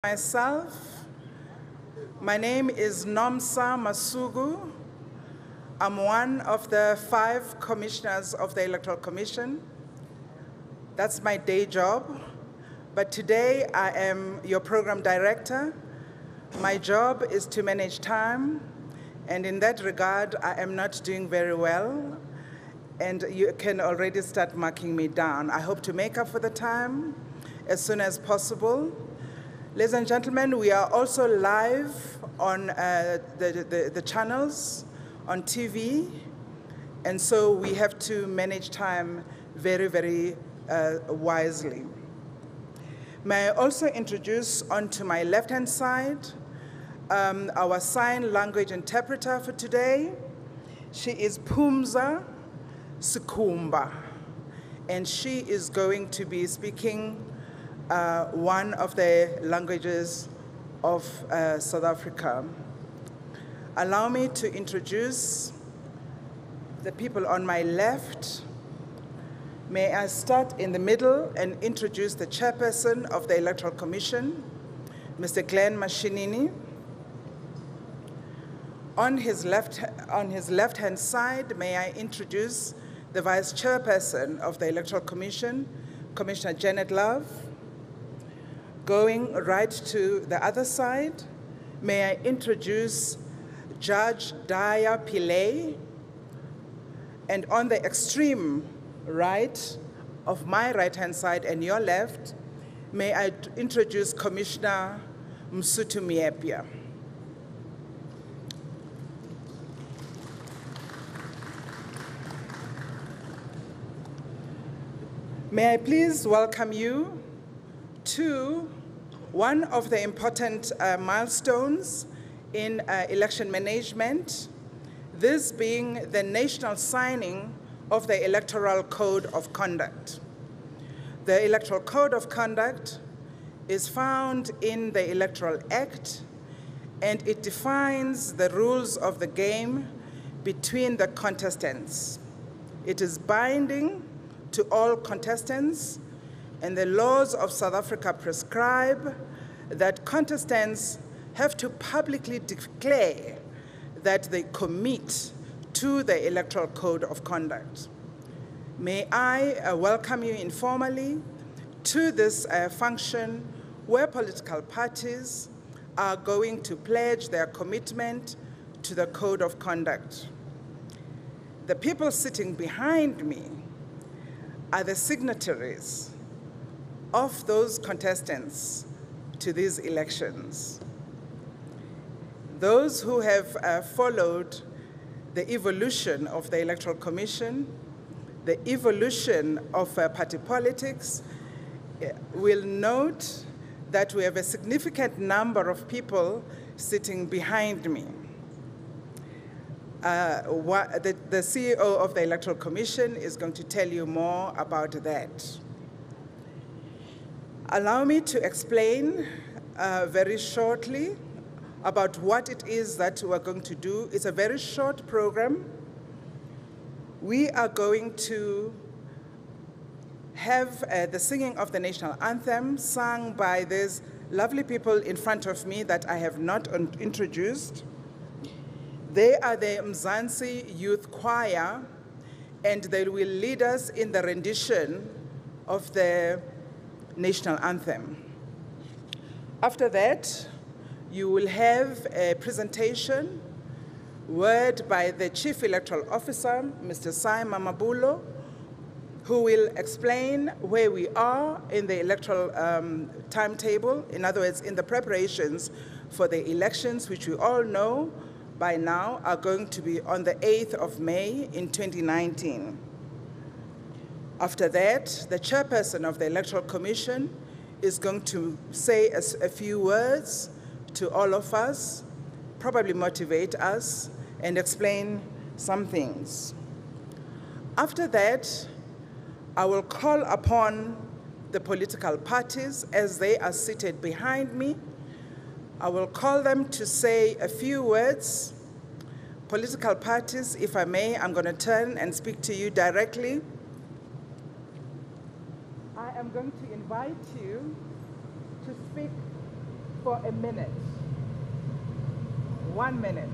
Myself, my name is Nomsa Masugu. I'm one of the 5 commissioners of the Electoral Commission. That's my day job. But today I am your program director. My job is to manage time, and in that regard, I am not doing very well. And you can already start marking me down. I hope to make up for the time as soon as possible. Ladies and gentlemen, we are also live on the channels on TV, and so we have to manage time very, very wisely. May I also introduce onto my left-hand side our sign language interpreter for today. She is Phumza Sikumba, and she is going to be speaking one of the languages of South Africa. Allow me to introduce the people on my left. May I start in the middle and introduce the chairperson of the Electoral Commission, Mr. Glenn Mashinini. On his left-hand side, may I introduce the vice chairperson of the Electoral Commission, Commissioner Janet Love. Going right to the other side, may I introduce Judge Daya Pillay. And on the extreme right of my right-hand side and your left, may I introduce Commissioner Msutu Miepia. May I please welcome you to one of the important milestones in election management, this being the national signing of the Electoral Code of Conduct. The Electoral Code of Conduct is found in the Electoral Act, and it defines the rules of the game between the contestants. It is binding to all contestants, and the laws of South Africa prescribe that contestants have to publicly declare that they commit to the Electoral Code of Conduct. May I welcome you informally to this function where political parties are going to pledge their commitment to the Code of Conduct. The people sitting behind me are the signatories of those contestants to these elections. Those who have followed the evolution of the Electoral Commission, the evolution of party politics, will note that we have a significant number of people sitting behind me. The CEO of the Electoral Commission is going to tell you more about that. Allow me to explain very shortly about what it is that we're going to do. It's a very short program. We are going to have the singing of the national anthem sung by these lovely people in front of me that I have not introduced. They are the Mzansi Youth Choir, and they will lead us in the rendition of the national anthem. After that, you will have a presentation, word by the Chief Electoral Officer, Mr. Sai Mamabulo, who will explain where we are in the electoral timetable, in other words, in the preparations for the elections, which we all know by now are going to be on the 8th of May in 2019. After that, the chairperson of the Electoral Commission is going to say a few words to all of us, probably motivate us, and explain some things. After that, I will call upon the political parties as they are seated behind me. I will call them to say a few words. Political parties, if I may, I'm going to turn and speak to you directly. I am going to invite you to speak for a minute. 1 minute.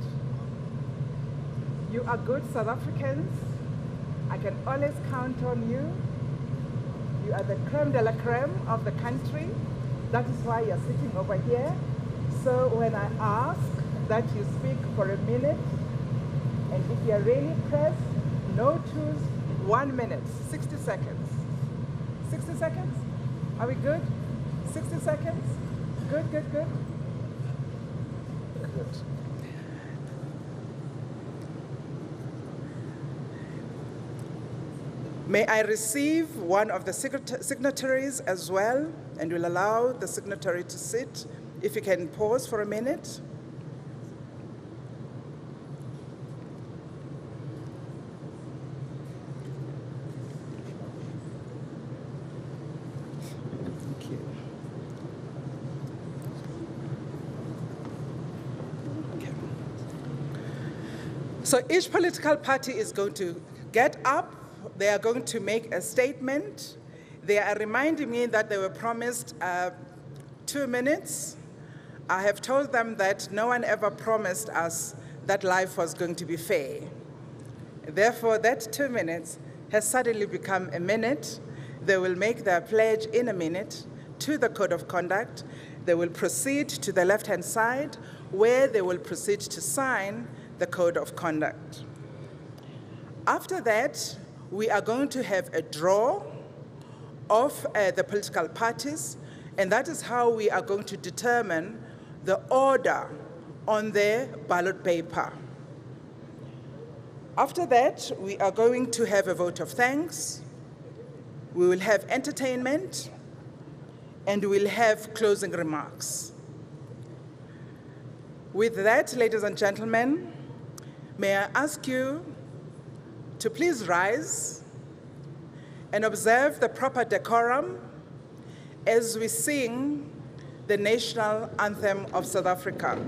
You are good South Africans. I can always count on you. You are the creme de la creme of the country. That is why you're sitting over here. So when I ask that you speak for a minute, and if you're really pressed, no twos, 1 minute, 60 seconds. 60 seconds? Are we good? 60 seconds? Good, good, good. Good. May I receive one of the signatories as well, and will allow the signatory to sit. If you can pause for a minute. Thank you. Okay. So each political party is going to get up. They are going to make a statement. They are reminding me that they were promised 2 minutes. I have told them that no one ever promised us that life was going to be fair. Therefore, that 2 minutes has suddenly become a minute. They will make their pledge in a minute to the Code of Conduct. They will proceed to the left-hand side, where they will proceed to sign the Code of Conduct. After that, we are going to have a draw of the political parties, and that is how we are going to determine the order on their ballot paper. After that, we are going to have a vote of thanks, we will have entertainment, and we'll have closing remarks. With that, ladies and gentlemen, may I ask you to please rise and observe the proper decorum as we sing the national anthem of South Africa.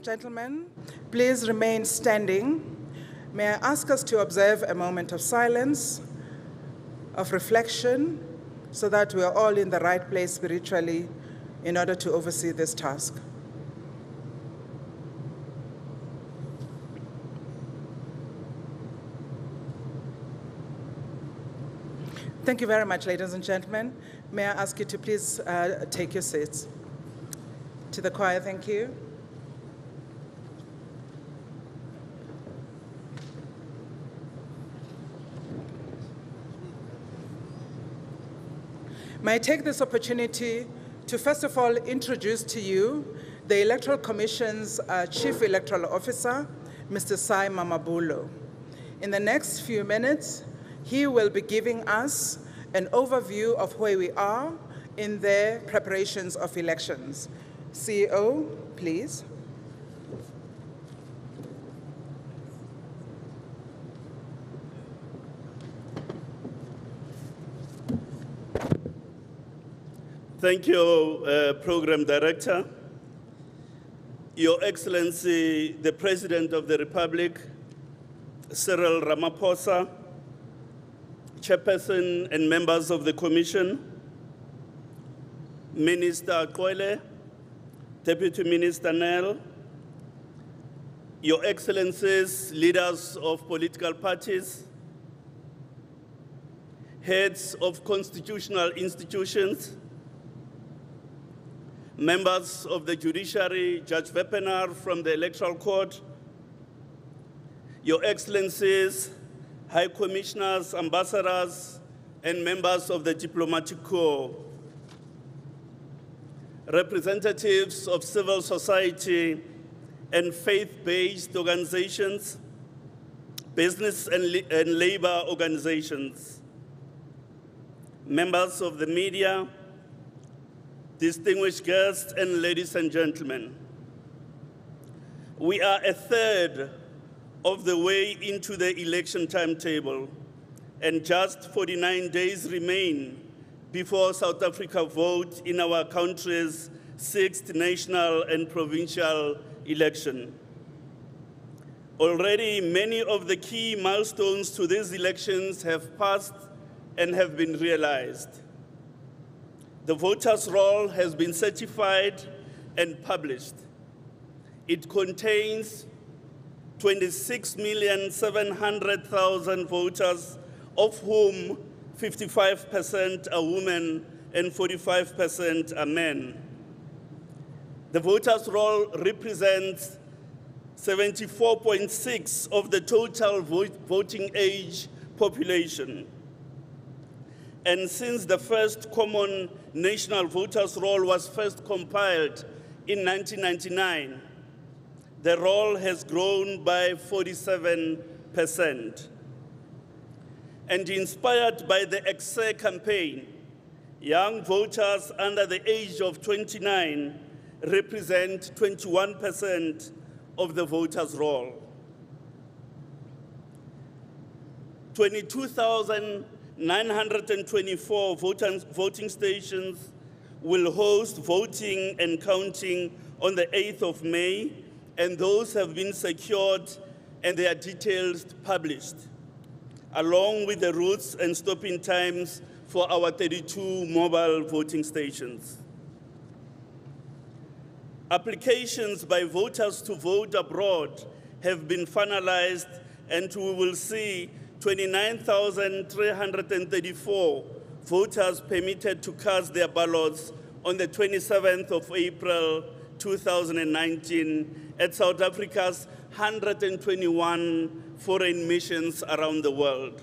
Gentlemen, please remain standing. May I ask us to observe a moment of silence, of reflection, so that we are all in the right place spiritually in order to oversee this task. Thank you very much, ladies and gentlemen. May I ask you to please take your seats. To the choir, thank you. May I take this opportunity to first of all introduce to you the Electoral Commission's Chief Electoral Officer, Mr. Sai Mamabulo. In the next few minutes, he will be giving us an overview of where we are in the preparations of elections. CEO, please. Thank you, Program Director. Your Excellency, the President of the Republic, Cyril Ramaphosa, Chairperson and members of the Commission, Minister Kwele, Deputy Minister Nel, Your Excellencies, leaders of political parties, heads of constitutional institutions, members of the judiciary, Judge Wepener from the Electoral Court, Your Excellencies, High Commissioners, Ambassadors, and members of the Diplomatic Corps, representatives of civil society and faith-based organizations, business and labor organizations, members of the media, distinguished guests, and ladies and gentlemen. We are a third of the way into the election timetable, and just 49 days remain before South Africa vote in our country's 6th national and provincial election. Already, many of the key milestones to these elections have passed and have been realized. The voters' roll has been certified and published. It contains 26,700,000 voters, of whom 55% are women and 45% are men. The voters' roll represents 74.6% of the total voting age population. And since the first common national voters' roll was first compiled in 1999, the roll has grown by 47%. And inspired by the EXE campaign, young voters under the age of 29 represent 21% of the voters' roll. 22,924 voting stations will host voting and counting on the 8th of May, and those have been secured and their details published, along with the routes and stopping times for our 32 mobile voting stations. Applications by voters to vote abroad have been finalized, and we will see 29,334 voters permitted to cast their ballots on the 27th of April 2019 at South Africa's 121 foreign missions around the world.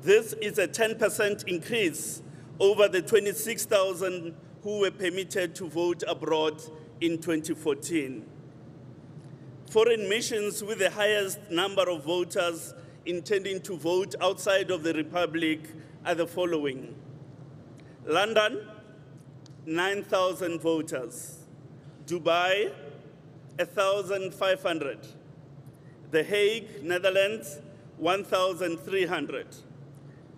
This is a 10% increase over the 26,000 who were permitted to vote abroad in 2014. Foreign missions with the highest number of voters intending to vote outside of the Republic are the following: London, 9,000 voters; Dubai, 1,500; The Hague, Netherlands, 1,300;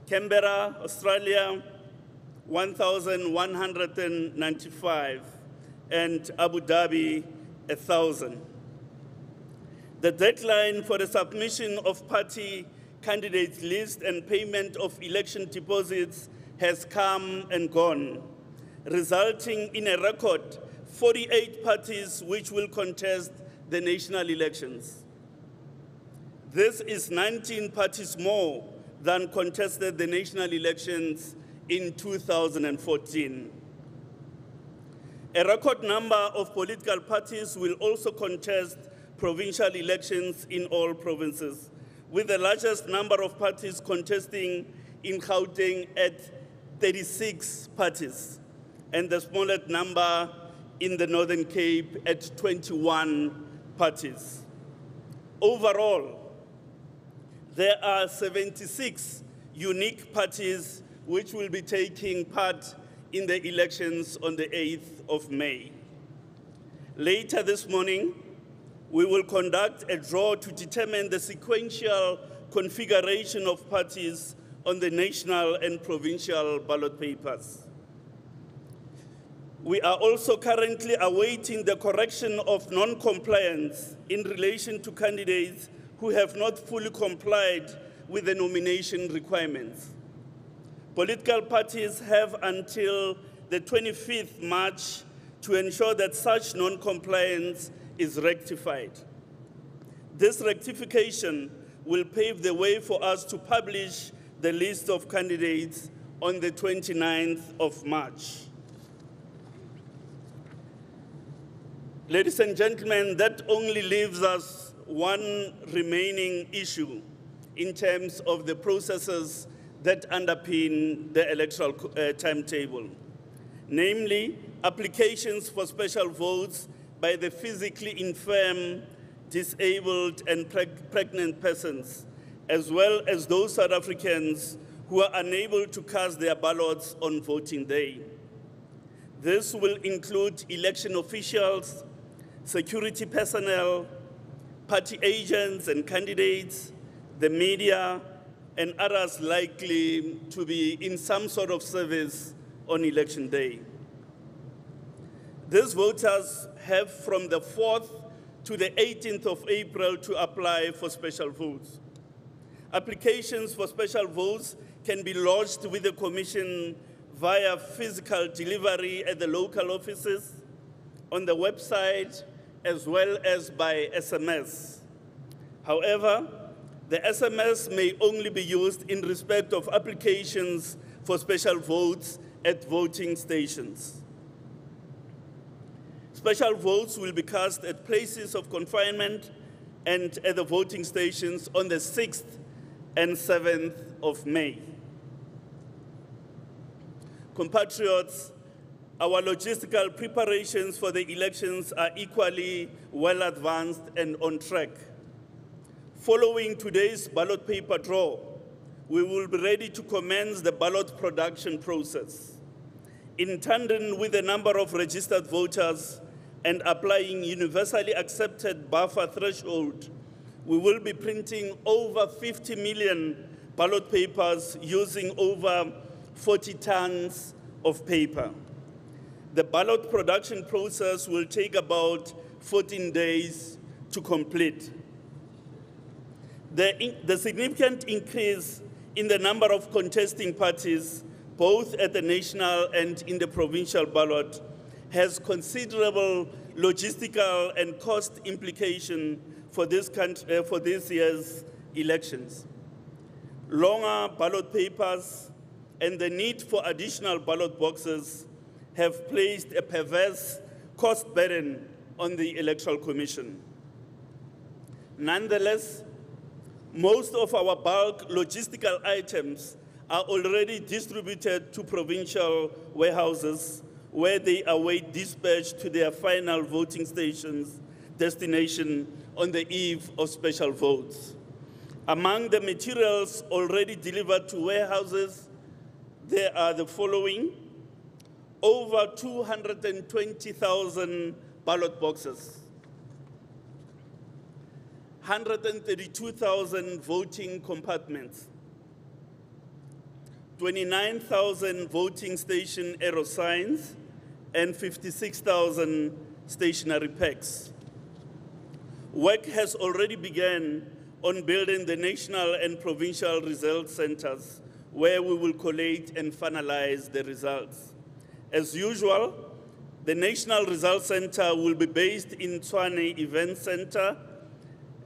Canberra, Australia, 1,195; and Abu Dhabi, 1,000. The deadline for the submission of party candidates list and payment of election deposits has come and gone, resulting in a record 48 parties which will contest the national elections. This is 19 parties more than contested the national elections in 2014. A record number of political parties will also contest provincial elections in all provinces, with the largest number of parties contesting in Gauteng at 36 parties, and the smallest number in the Northern Cape at 21 parties. Overall, there are 76 unique parties which will be taking part in the elections on the 8th of May. Later this morning, we will conduct a draw to determine the sequential configuration of parties on the national and provincial ballot papers. We are also currently awaiting the correction of non-compliance in relation to candidates who have not fully complied with the nomination requirements. Political parties have until the 25th March to ensure that such non-compliance is rectified. This rectification will pave the way for us to publish the list of candidates on the 29th of March. Ladies and gentlemen, that only leaves us one remaining issue in terms of the processes that underpin the electoral timetable, namely applications for special votes by the physically infirm, disabled, and pregnant persons, as well as those South Africans who are unable to cast their ballots on voting day. This will include election officials, security personnel, party agents and candidates, the media, and others likely to be in some sort of service on election day. These voters have from the 4th to the 18th of April to apply for special votes. Applications for special votes can be lodged with the Commission via physical delivery at the local offices, on the website, as well as by SMS. However, the SMS may only be used in respect of applications for special votes at voting stations. Special votes will be cast at places of confinement and at the voting stations on the 6th and 7th of May. Compatriots, our logistical preparations for the elections are equally well advanced and on track. Following today's ballot paper draw, we will be ready to commence the ballot production process. In tandem with the number of registered voters and applying universally accepted buffer threshold, we will be printing over 50 million ballot papers using over 40 tons of paper. The ballot production process will take about 14 days to complete. The significant increase in the number of contesting parties, both at the national and in the provincial ballot, has considerable logistical and cost implication for this year's elections. Longer ballot papers and the need for additional ballot boxes have placed a perverse cost burden on the Electoral Commission. Nonetheless, most of our bulk logistical items are already distributed to provincial warehouses where they await dispatch to their final voting stations destination on the eve of special votes. Among the materials already delivered to warehouses, there are the following: over 220,000 ballot boxes, 132,000 voting compartments, 29,000 voting station arrow signs, and 56,000 stationery packs. Work has already begun on building the national and provincial result centers where we will collate and finalize the results. As usual, the National Result Center will be based in Tshwane Event Center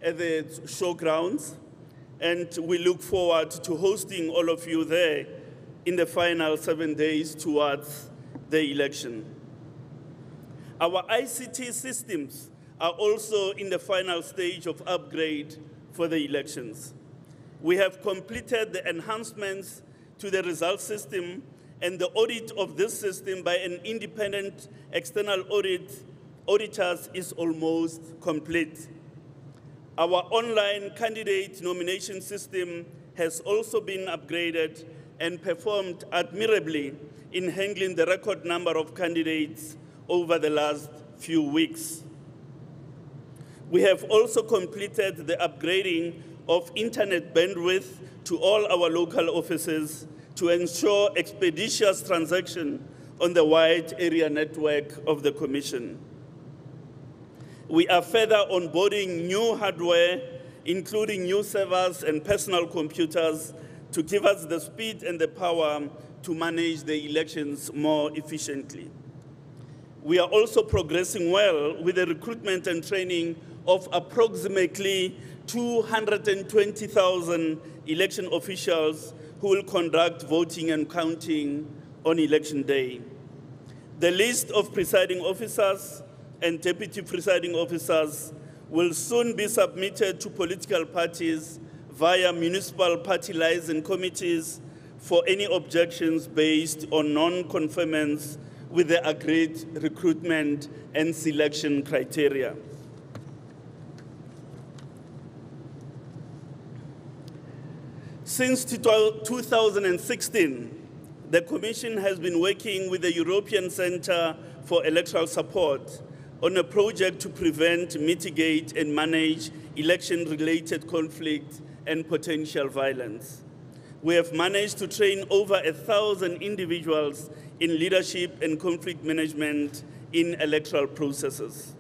at the showgrounds, and we look forward to hosting all of you there in the final 7 days towards the election. Our ICT systems are also in the final stage of upgrade for the elections. We have completed the enhancements to the result system, and the audit of this system by an independent external auditors is almost complete. Our online candidate nomination system has also been upgraded and performed admirably in handling the record number of candidates over the last few weeks. We have also completed the upgrading of internet bandwidth to all our local offices to ensure expeditious transaction on the wide area network of the Commission. We are further onboarding new hardware, including new servers and personal computers, to give us the speed and the power to manage the elections more efficiently. We are also progressing well with the recruitment and training of approximately 220,000 election officials who will conduct voting and counting on election day. The list of presiding officers and deputy presiding officers will soon be submitted to political parties via municipal party liaison committees for any objections based on non-conformance with the agreed recruitment and selection criteria. Since 2016, the Commission has been working with the European Centre for Electoral Support on a project to prevent, mitigate, and manage election-related conflict and potential violence. We have managed to train over 1,000 individuals in leadership and conflict management in electoral processes.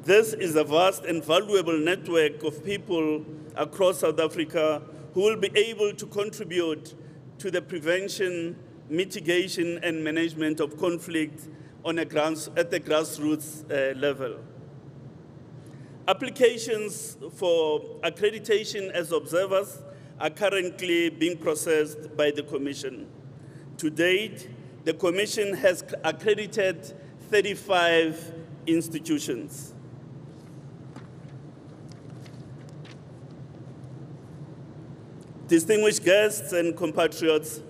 This is a vast and valuable network of people across South Africa who will be able to contribute to the prevention, mitigation, and management of conflict at the grassroots level. Applications for accreditation as observers are currently being processed by the Commission. To date, the Commission has accredited 35 institutions. Distinguished guests and compatriots,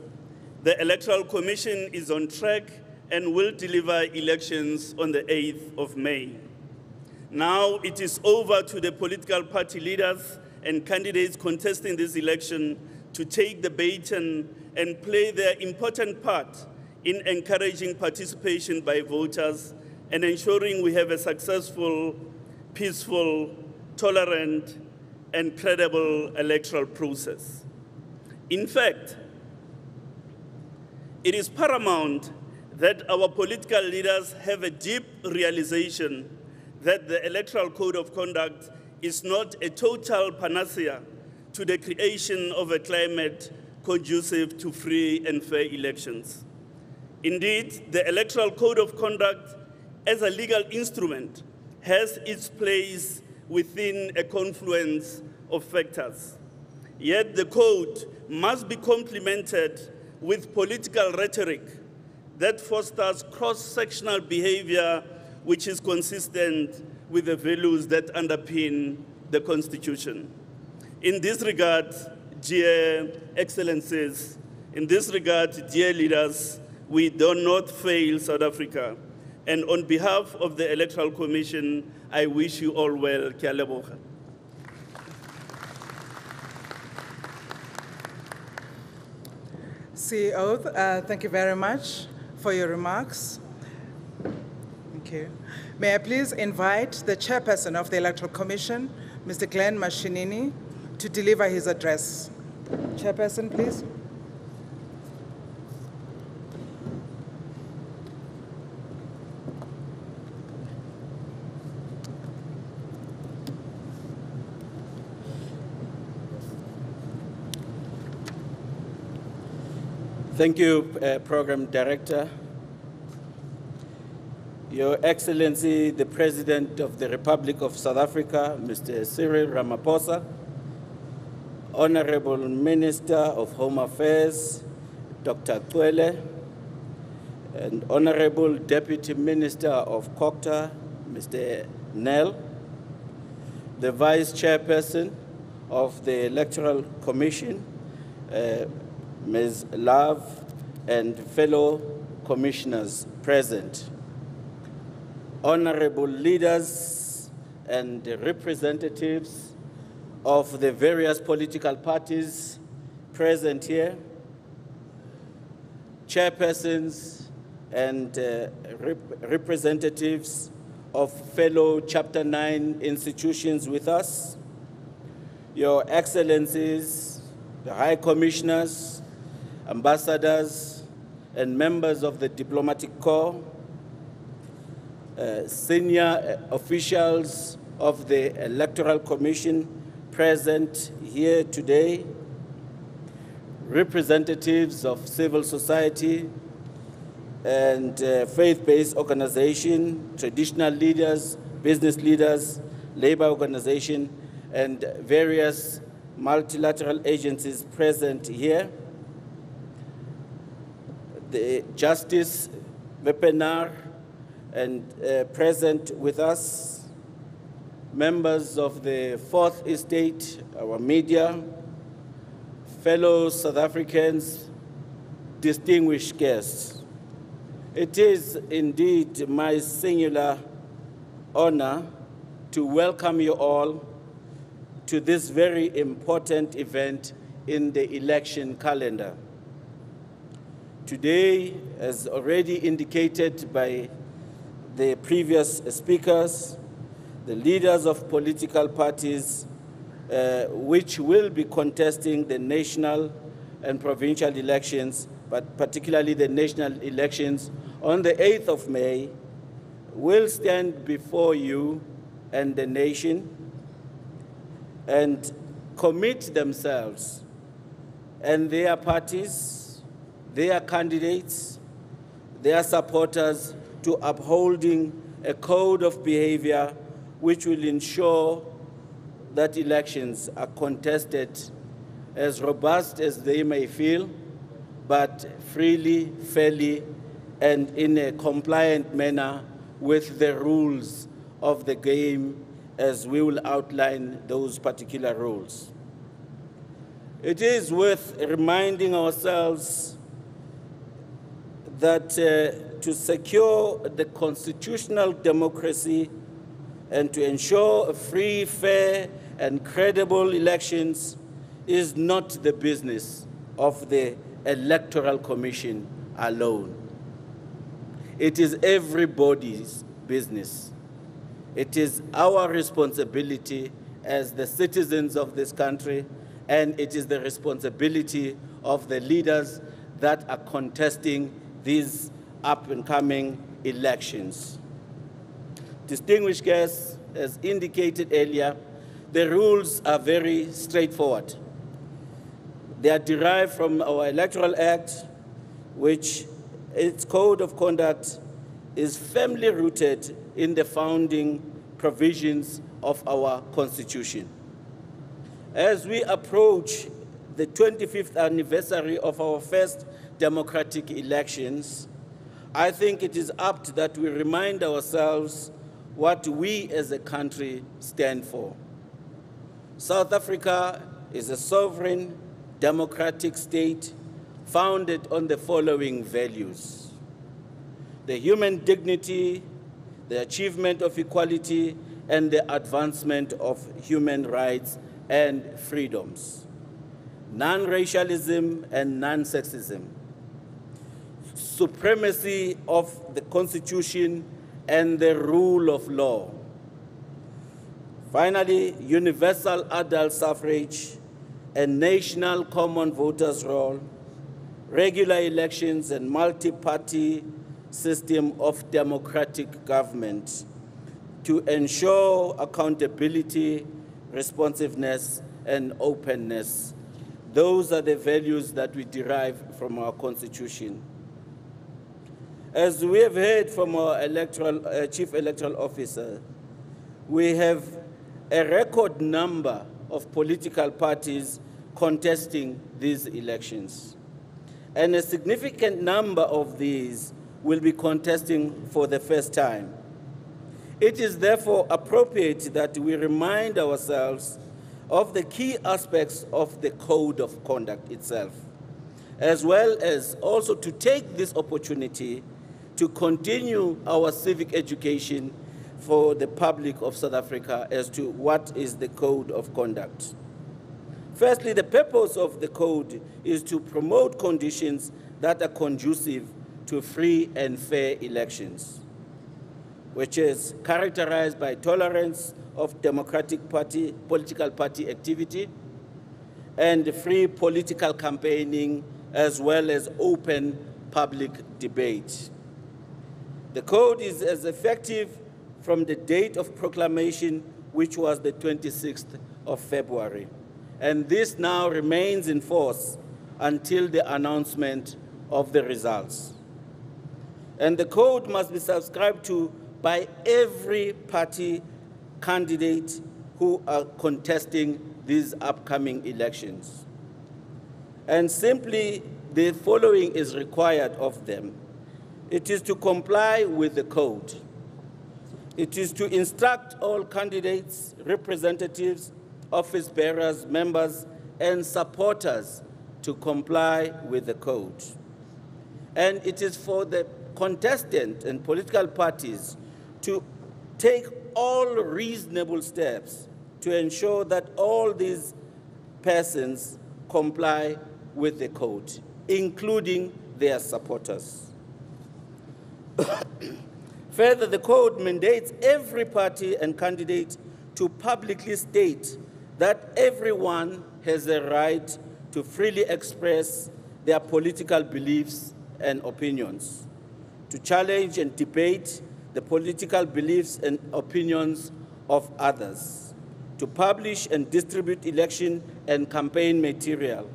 the Electoral Commission is on track and will deliver elections on the 8th of May. Now it is over to the political party leaders and candidates contesting this election to take the baton and play their important part in encouraging participation by voters and ensuring we have a successful, peaceful, tolerant, and credible electoral process. In fact, it is paramount that our political leaders have a deep realization that the Electoral Code of Conduct is not a total panacea to the creation of a climate conducive to free and fair elections. Indeed, the Electoral Code of Conduct as a legal instrument has its place within a confluence of factors. Yet the code must be complemented with political rhetoric that fosters cross-sectional behavior which is consistent with the values that underpin the Constitution. In this regard, dear Excellencies, in this regard, dear leaders, we do not fail South Africa. And on behalf of the Electoral Commission, I wish you all well. Ke a leboga. CEO, thank you very much for your remarks. Thank you. May I please invite the Chairperson of the Electoral Commission, Mr. Glenn Mashinini, to deliver his address. Chairperson, please. Thank you, Program Director. Your Excellency, the President of the Republic of South Africa, Mr. Cyril Ramaphosa, Honorable Minister of Home Affairs, Dr. Kwele, and Honorable Deputy Minister of COCTA, Mr. Nel, the Vice Chairperson of the Electoral Commission, Ms. Love, and fellow commissioners present. Honorable leaders and representatives of the various political parties present here, chairpersons and representatives of fellow Chapter 9 institutions with us, Your Excellencies, the High Commissioners, ambassadors, and members of the Diplomatic Corps, senior officials of the Electoral Commission present here today, representatives of civil society and faith-based organization, traditional leaders, business leaders, labor organization, and various multilateral agencies present here. The Justice Webinar and present with us, members of the Fourth Estate, our media, fellow South Africans, distinguished guests. It is indeed my singular honor to welcome you all to this very important event in the election calendar. Today, as already indicated by the previous speakers, the leaders of political parties which will be contesting the national and provincial elections, but particularly the national elections on the 8th of May, will stand before you and the nation and commit themselves and their parties, their candidates, their supporters to upholding a code of behavior which will ensure that elections are contested as robust as they may feel, but freely, fairly, and in a compliant manner with the rules of the game as we will outline those particular rules. It is worth reminding ourselves that to secure the constitutional democracy and to ensure free, fair, and credible elections is not the business of the Electoral Commission alone. It is everybody's business. It is our responsibility as the citizens of this country, and it is the responsibility of the leaders that are contesting these up-and-coming elections. Distinguished guests, as indicated earlier, the rules are very straightforward. They are derived from our Electoral Act, which its code of conduct is firmly rooted in the founding provisions of our Constitution. As we approach the 25th anniversary of our first democratic elections, I think it is apt that we remind ourselves what we as a country stand for. South Africa is a sovereign, democratic state founded on the following values: the human dignity, the achievement of equality, and the advancement of human rights and freedoms, non-racialism and non-sexism, supremacy of the Constitution and the rule of law. Finally, universal adult suffrage, a national common voters' roll, regular elections, and multi-party system of democratic government to ensure accountability, responsiveness, and openness. Those are the values that we derive from our Constitution. As we have heard from our Chief Electoral Officer, we have a record number of political parties contesting these elections. And a significant number of these will be contesting for the first time. It is therefore appropriate that we remind ourselves of the key aspects of the code of conduct itself, as well as also to take this opportunity to continue our civic education for the public of South Africa as to what is the code of conduct. Firstly, the purpose of the code is to promote conditions that are conducive to free and fair elections, which is characterized by tolerance of democratic political party activity and free political campaigning, as well as open public debate. The code is as effective from the date of proclamation, which was the 26th of February. And this now remains in force until the announcement of the results. And the code must be subscribed to by every party candidate who are contesting these upcoming elections. And simply the following is required of them. It is to comply with the code. It is to instruct all candidates, representatives, office bearers, members, and supporters to comply with the code. And it is for the contestant and political parties to take all reasonable steps to ensure that all these persons comply with the code, including their supporters. Further, the code mandates every party and candidate to publicly state that everyone has a right to freely express their political beliefs and opinions, to challenge and debate the political beliefs and opinions of others, to publish and distribute election and campaign material,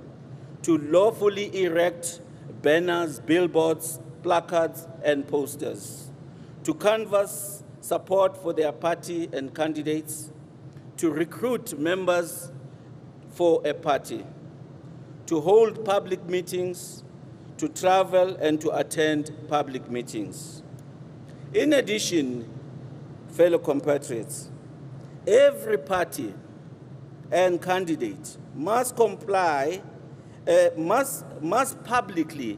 to lawfully erect banners, billboards, placards, and posters, to canvass support for their party and candidates, to recruit members for a party, to hold public meetings, to travel and to attend public meetings. In addition, fellow compatriots, every party and candidate must comply, must publicly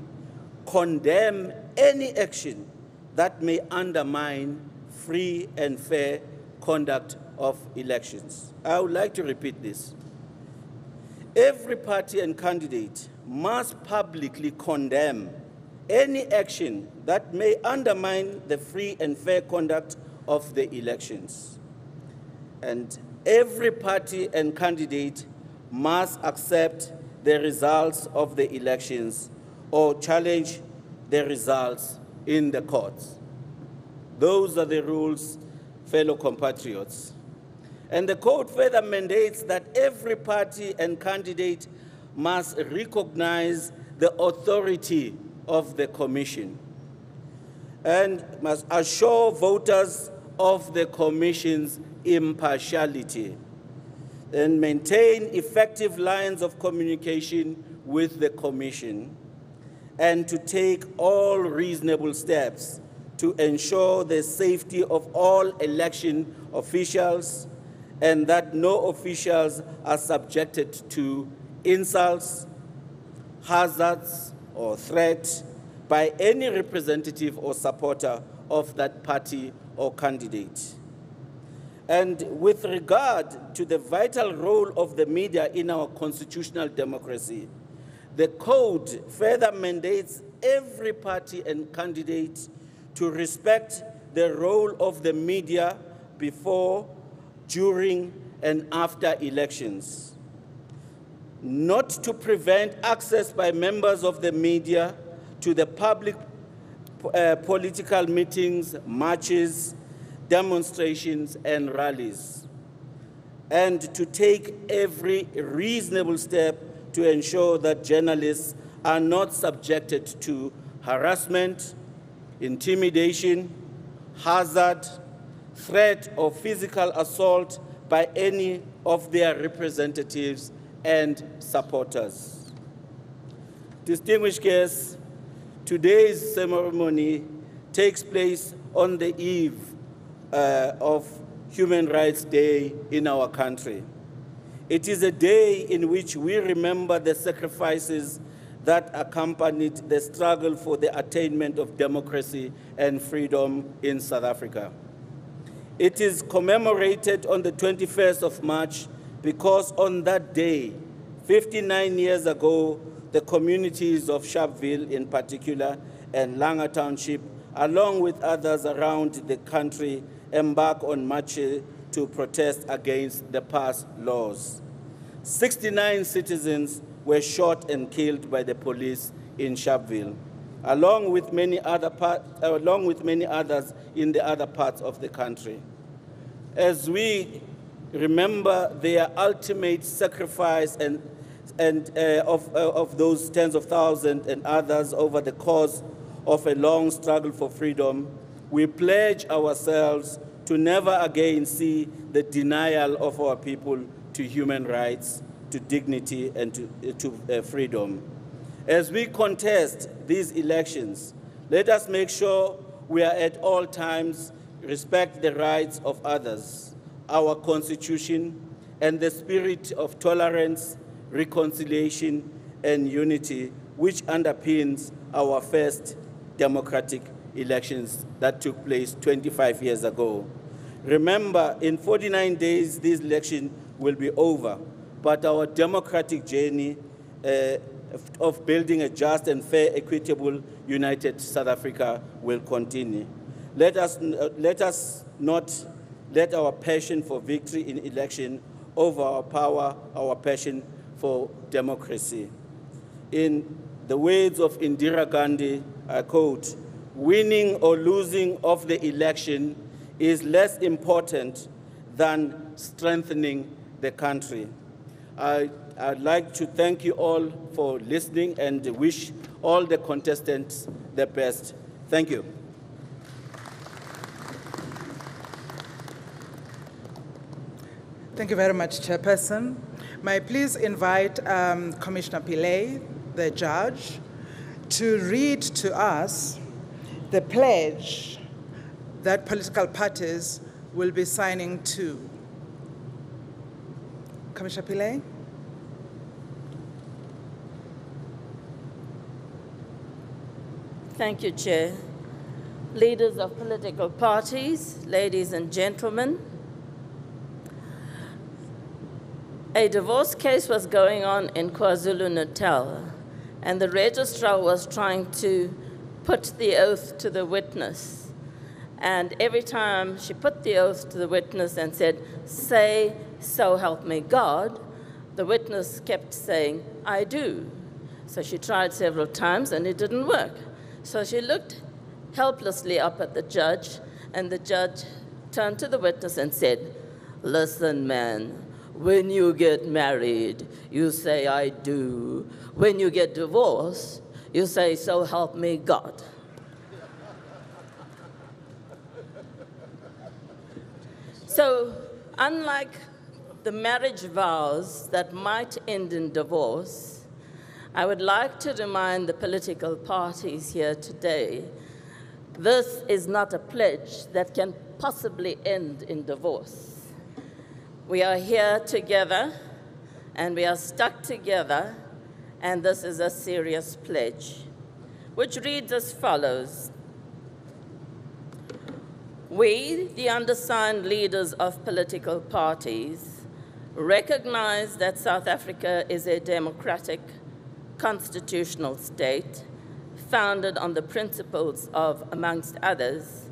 condemn any action that may undermine free and fair conduct of elections. I would like to repeat this. Every party and candidate must publicly condemn any action that may undermine the free and fair conduct of the elections. And every party and candidate must accept the results of the elections or challenge the results in the courts. Those are the rules, fellow compatriots. And the code further mandates that every party and candidate must recognize the authority of the Commission and must assure voters of the Commission's impartiality and maintain effective lines of communication with the Commission and to take all reasonable steps to ensure the safety of all election officials and that no officials are subjected to insults, hazards, or threat by any representative or supporter of that party or candidate. And with regard to the vital role of the media in our constitutional democracy, the code further mandates every party and candidate to respect the role of the media before, during, and after elections, not to prevent access by members of the media to the public political meetings, marches, demonstrations, and rallies, and to take every reasonable step to ensure that journalists are not subjected to harassment, intimidation, hazard, threat, or physical assault by any of their representatives and supporters. Distinguished guests, today's ceremony takes place on the eve of Human Rights Day in our country. It is a day in which we remember the sacrifices that accompanied the struggle for the attainment of democracy and freedom in South Africa. It is commemorated on the 21st of March because on that day, 59 years ago, the communities of Sharpeville in particular and Langa Township, along with others around the country, embarked on marches to protest against the past laws. 69 citizens were shot and killed by the police in Sharpeville, along with many others in the other parts of the country. As we remember their ultimate sacrifice of those tens of thousands and others over the course of a long struggle for freedom, we pledge ourselves to never again see the denial of our people to human rights, to dignity, and to freedom. As we contest these elections, let us make sure we are at all times respect the rights of others, our Constitution, and the spirit of tolerance, reconciliation, and unity, which underpins our first democratic elections that took place 25 years ago. Remember, in 49 days, this election will be over, but our democratic journey of building a just and fair, equitable, united South Africa will continue. Let us not let our passion for victory in election overpower our passion for democracy. In the words of Indira Gandhi, I quote, "Winning or losing of the election is less important than strengthening the country." I'd like to thank you all for listening and wish all the contestants the best. Thank you. Thank you very much, Chairperson. May I please invite Commissioner Pillay, the judge, to read to us the pledge that political parties will be signing to. Commissioner Pillay? Thank you, Chair. Leaders of political parties, ladies and gentlemen, a divorce case was going on in KwaZulu-Natal, and the registrar was trying to put the oath to the witness. And every time she put the oath to the witness and said, "Say, so help me God," the witness kept saying, "I do." So she tried several times and it didn't work. So she looked helplessly up at the judge, and the judge turned to the witness and said, "Listen, man, when you get married, you say, 'I do.' When you get divorced, you say, 'So help me God.'" So, unlike the marriage vows that might end in divorce, I would like to remind the political parties here today, this is not a pledge that can possibly end in divorce. We are here together, and we are stuck together, and this is a serious pledge, which reads as follows. We, the undersigned leaders of political parties, recognize that South Africa is a democratic, constitutional state founded on the principles of, amongst others,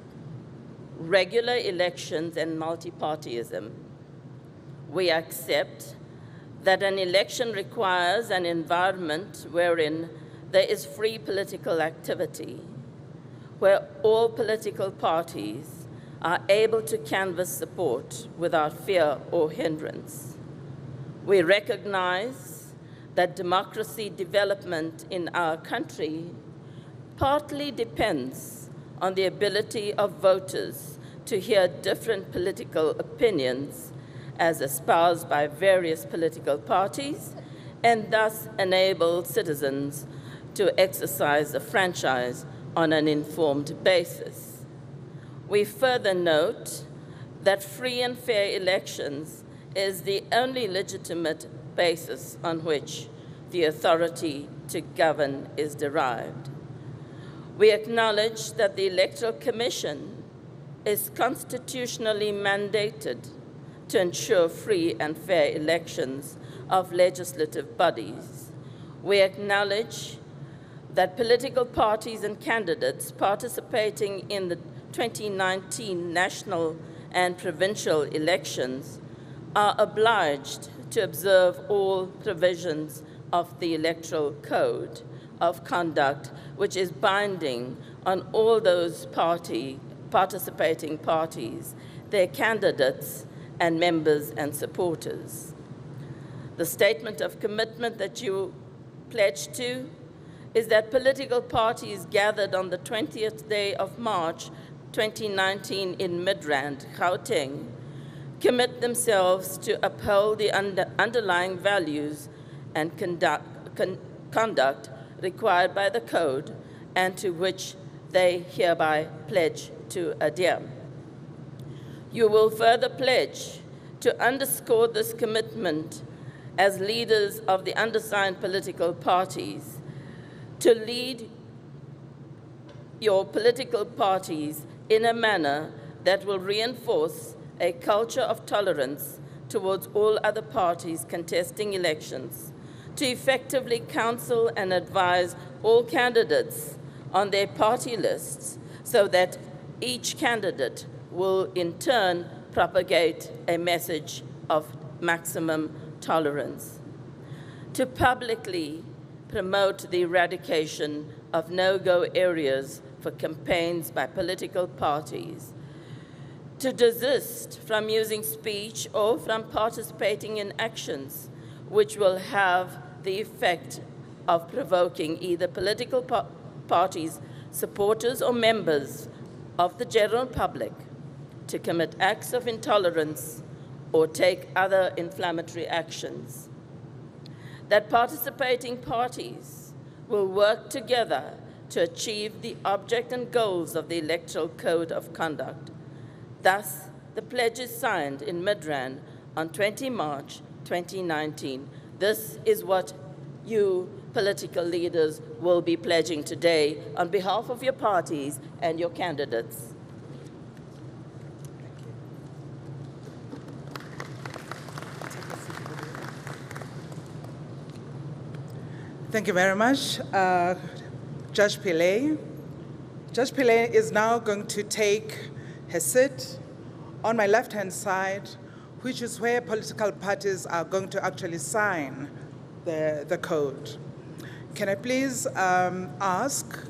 regular elections and multipartyism. We accept that an election requires an environment wherein there is free political activity, where all political parties are able to canvass support without fear or hindrance. We recognize that democracy development in our country partly depends on the ability of voters to hear different political opinions as espoused by various political parties, and thus enable citizens to exercise the franchise on an informed basis. We further note that free and fair elections is the only legitimate basis on which the authority to govern is derived. We acknowledge that the Electoral Commission is constitutionally mandated to ensure free and fair elections of legislative bodies. We acknowledge that political parties and candidates participating in the 2019 national and provincial elections are obliged to observe all provisions of the Electoral Code of Conduct, which is binding on all those participating parties, their candidates, and members and supporters. The statement of commitment that you pledged to is that political parties gathered on the 20th day of March 2019 in Midrand, Gauteng, commit themselves to uphold the underlying values and conduct required by the Code and to which they hereby pledge to adhere. You will further pledge to underscore this commitment as leaders of the undersigned political parties, to lead your political parties in a manner that will reinforce a culture of tolerance towards all other parties contesting elections, to effectively counsel and advise all candidates on their party lists so that each candidate will in turn propagate a message of maximum tolerance, to publicly promote the eradication of no-go areas for campaigns by political parties, to desist from using speech or from participating in actions which will have the effect of provoking either political parties, supporters, or members of the general public to commit acts of intolerance or take other inflammatory actions. That participating parties will work together to achieve the object and goals of the Electoral Code of Conduct. Thus, the pledge is signed in Midrand on 20 March 2019. This is what you political leaders will be pledging today on behalf of your parties and your candidates. Thank you very much, Judge Pillay. Judge Pillay is now going to take her seat on my left-hand side, which is where political parties are going to actually sign the code. Can I please ask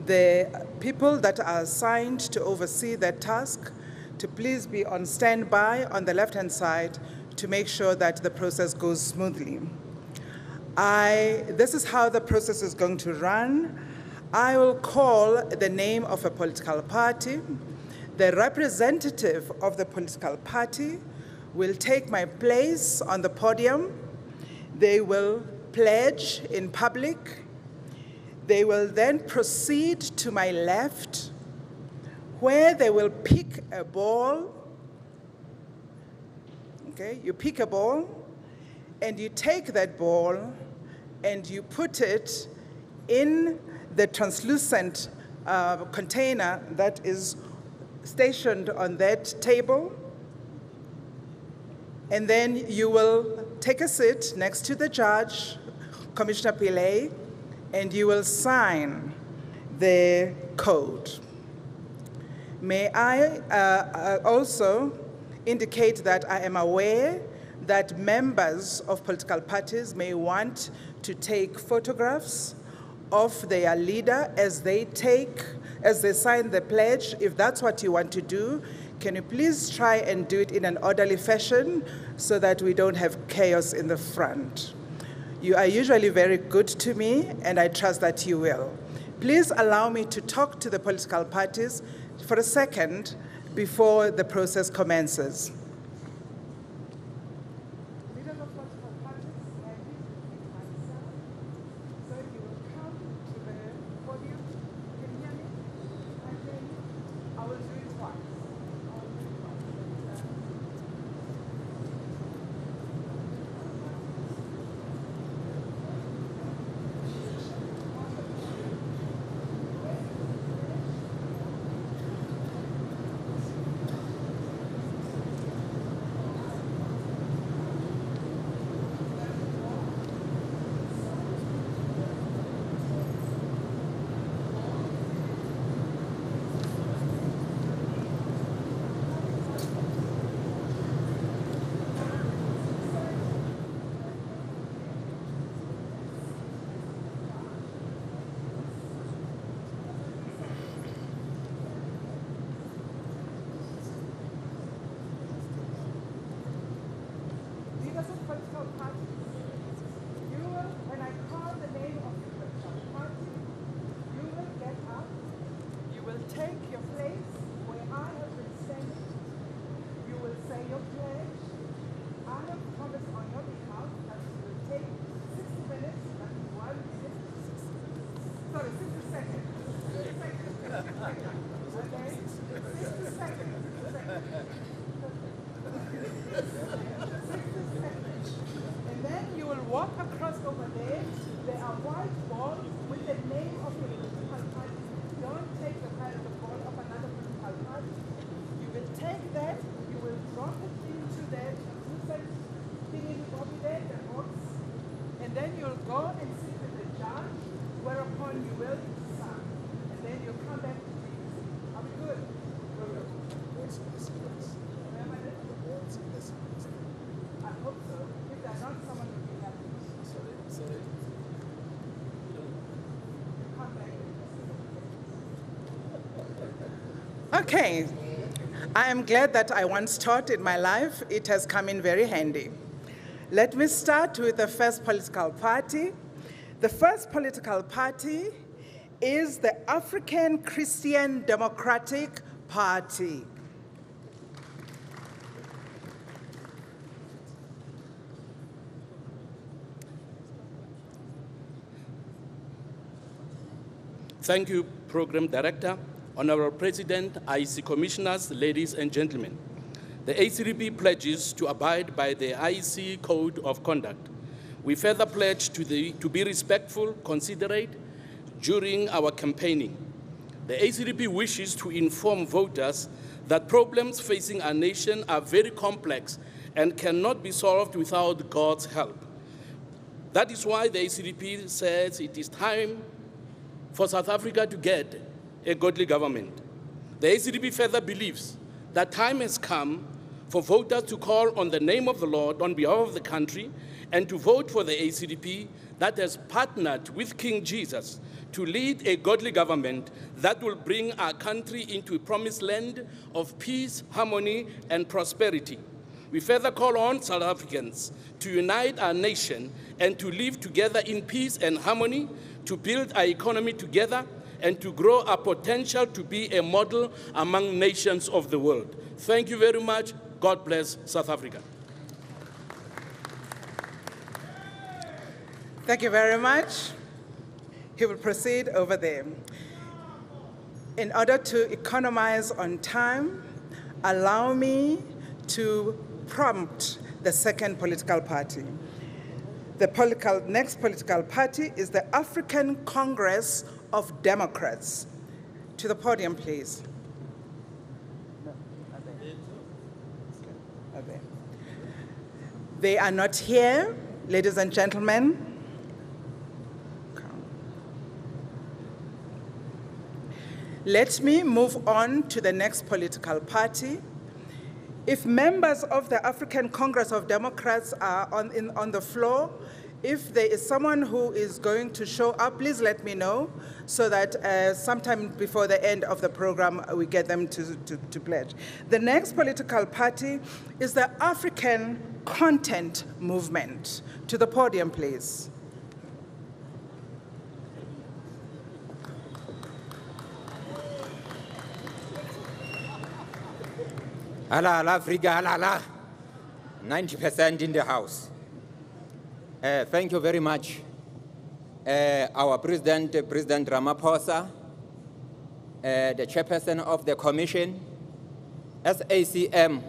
the people that are assigned to oversee that task to please be on standby on the left-hand side to make sure that the process goes smoothly. This is how the process is going to run. I will call the name of a political party. The representative of the political party will take my place on the podium. They will pledge in public. They will then proceed to my left, where they will pick a ball. Okay, you pick a ball, and you take that ball and you put it in the translucent container that is stationed on that table. And then you will take a seat next to the judge, Commissioner Pillay, and you will sign the code. May I also indicate that I am aware that members of political parties may want to take photographs of their leader as they sign the pledge. If that's what you want to do, can you please try and do it in an orderly fashion so that we don't have chaos in the front? You are usually very good to me, and I trust that you will. Please allow me to talk to the political parties for a second before the process commences. take your place where I have been standing. You will say your pledge. I have promised on your behalf that you will take 60 minutes, that is 1 minute. Sorry, 60 seconds. 60 seconds. Okay? 60 seconds. 60 seconds. And then you will walk across over there. There are white balls with the name of your political party. Don't take the ball of another political party. You will take that, you will drop it into that thingy bobby there, the box, and then you'll go and sit with the judge, whereupon you will sign. And then you'll come back to me. Are we good? I hope so. If they're not, someone will be happy. Sorry. Come back. Okay. I am glad that I once taught in my life. It has come in very handy. Let me start with the first political party. The first political party is the African Christian Democratic Party. Thank you, Program Director, Honorable President, IEC Commissioners, ladies and gentlemen. The ACDP pledges to abide by the IEC Code of Conduct. We further pledge to be respectful, considerate during our campaigning. The ACDP wishes to inform voters that problems facing our nation are very complex and cannot be solved without God's help. That is why the ACDP says it is time for South Africa to get a godly government. The ACDP further believes that time has come for voters to call on the name of the Lord on behalf of the country and to vote for the ACDP that has partnered with King Jesus to lead a godly government that will bring our country into a promised land of peace, harmony, and prosperity. We further call on South Africans to unite our nation and to live together in peace and harmony, to build our economy together, and to grow our potential to be a model among nations of the world. Thank you very much. God bless South Africa. Thank you very much. He will proceed over there. In order to economize on time, allow me to prompt the second political party. The next political party is the African Congress of Democrats. To the podium, please. They are not here, ladies and gentlemen. Let me move on to the next political party. If members of the African Congress of Democrats are on the floor, if there is someone who is going to show up, please let me know so that sometime before the end of the program, we get them to pledge. The next political party is the African Content Movement. To the podium, please. Allah, Africa, Allah, 90% in the house. Thank you very much. Our President Ramaphosa, the Chairperson of the Commission, SACM,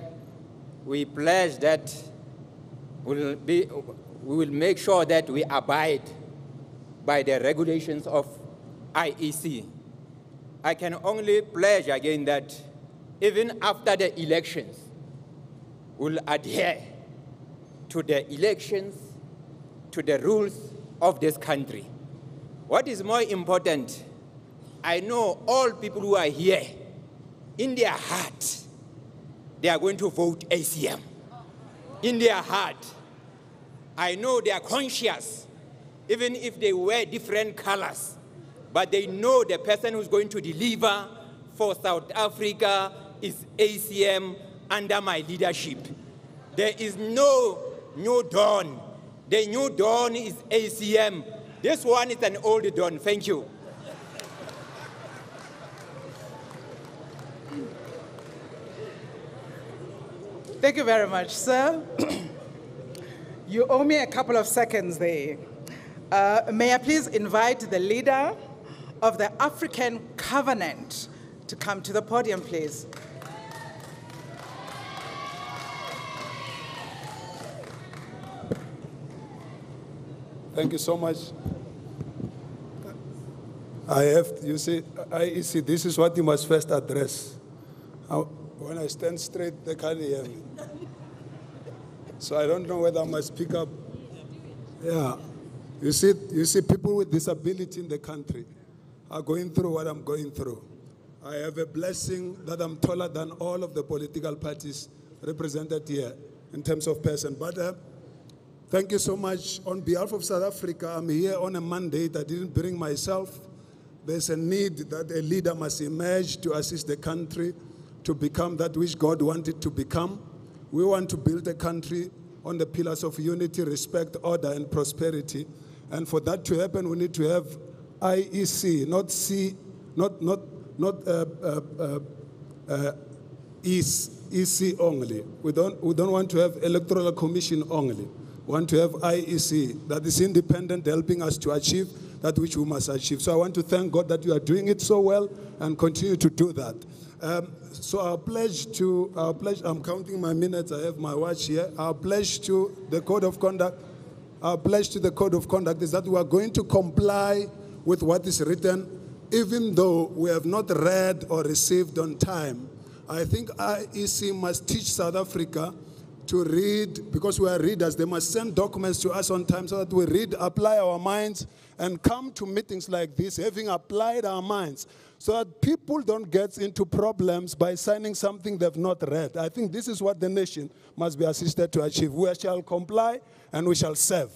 we pledge that we will make sure that we abide by the regulations of IEC. I can only pledge again that even after the elections, we'll adhere to the elections, to the rules of this country. What is more important, I know all people who are here, in their heart, they are going to vote ACM. In their heart, I know they are conscious, even if they wear different colors, but they know the person who's going to deliver for South Africa is ACM under my leadership. There is no new dawn. The new dawn is ACM. This one is an old dawn. Thank you. Thank you very much, sir. You owe me a couple of seconds there. May I please invite the leader of the African Covenant to come to the podium, please. Thank you so much. You see, this is what you must first address. When I stand straight, they can't hear me. So I don't know whether I must pick up. Yeah. You see, people with disability in the country are going through what I'm going through. I have a blessing that I'm taller than all of the political parties represented here in terms of person. But thank you so much. On behalf of South Africa, I'm here on a mandate. I didn't bring myself. There's a need that a leader must emerge to assist the country to become that which God wanted to become. We want to build a country on the pillars of unity, respect, order, and prosperity. And for that to happen, we need to have IEC, not EC only. We don't want to have Electoral Commission only. We want to have IEC that is independent, helping us to achieve that which we must achieve. So I want to thank God that you are doing it so well and continue to do that. So our pledge, I'm counting my minutes, I have my watch here. Our pledge to the Code of Conduct, is that we are going to comply with what is written, even though we have not read or received on time. I think IEC must teach South Africa to read, because we are readers. They must send documents to us on time so that we read, apply our minds, and come to meetings like this, having applied our minds, so that people don't get into problems by signing something they've not read. I think this is what the nation must be assisted to achieve. We shall comply and we shall serve.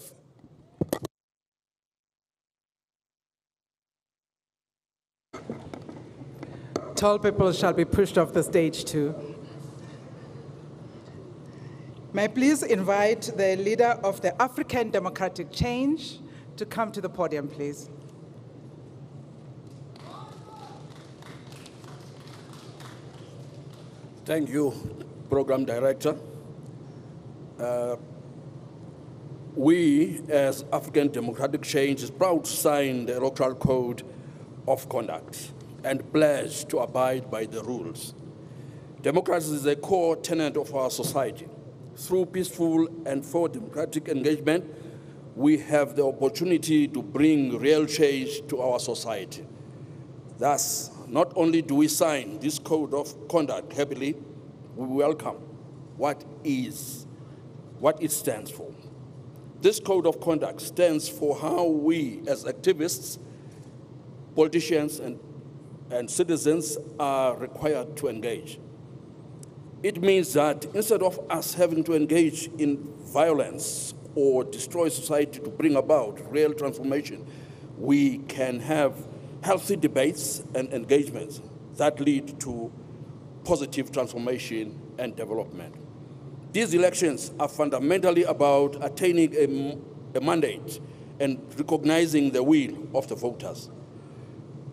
Tall people shall be pushed off the stage too. May I please invite the leader of the African Democratic Change to come to the podium, please. Thank you, Program Director. We, as African Democratic Change, is proud to sign the Electoral Code of Conduct and pledge to abide by the rules. Democracy is a core tenet of our society. Through peaceful and full democratic engagement, we have the opportunity to bring real change to our society. Thus, not only do we sign this Code of Conduct happily, we welcome what it stands for. This Code of Conduct stands for how we, as activists, politicians, and citizens are required to engage. It means that instead of us having to engage in violence or destroy society to bring about real transformation, we can have healthy debates and engagements that lead to positive transformation and development. These elections are fundamentally about attaining a mandate and recognizing the will of the voters.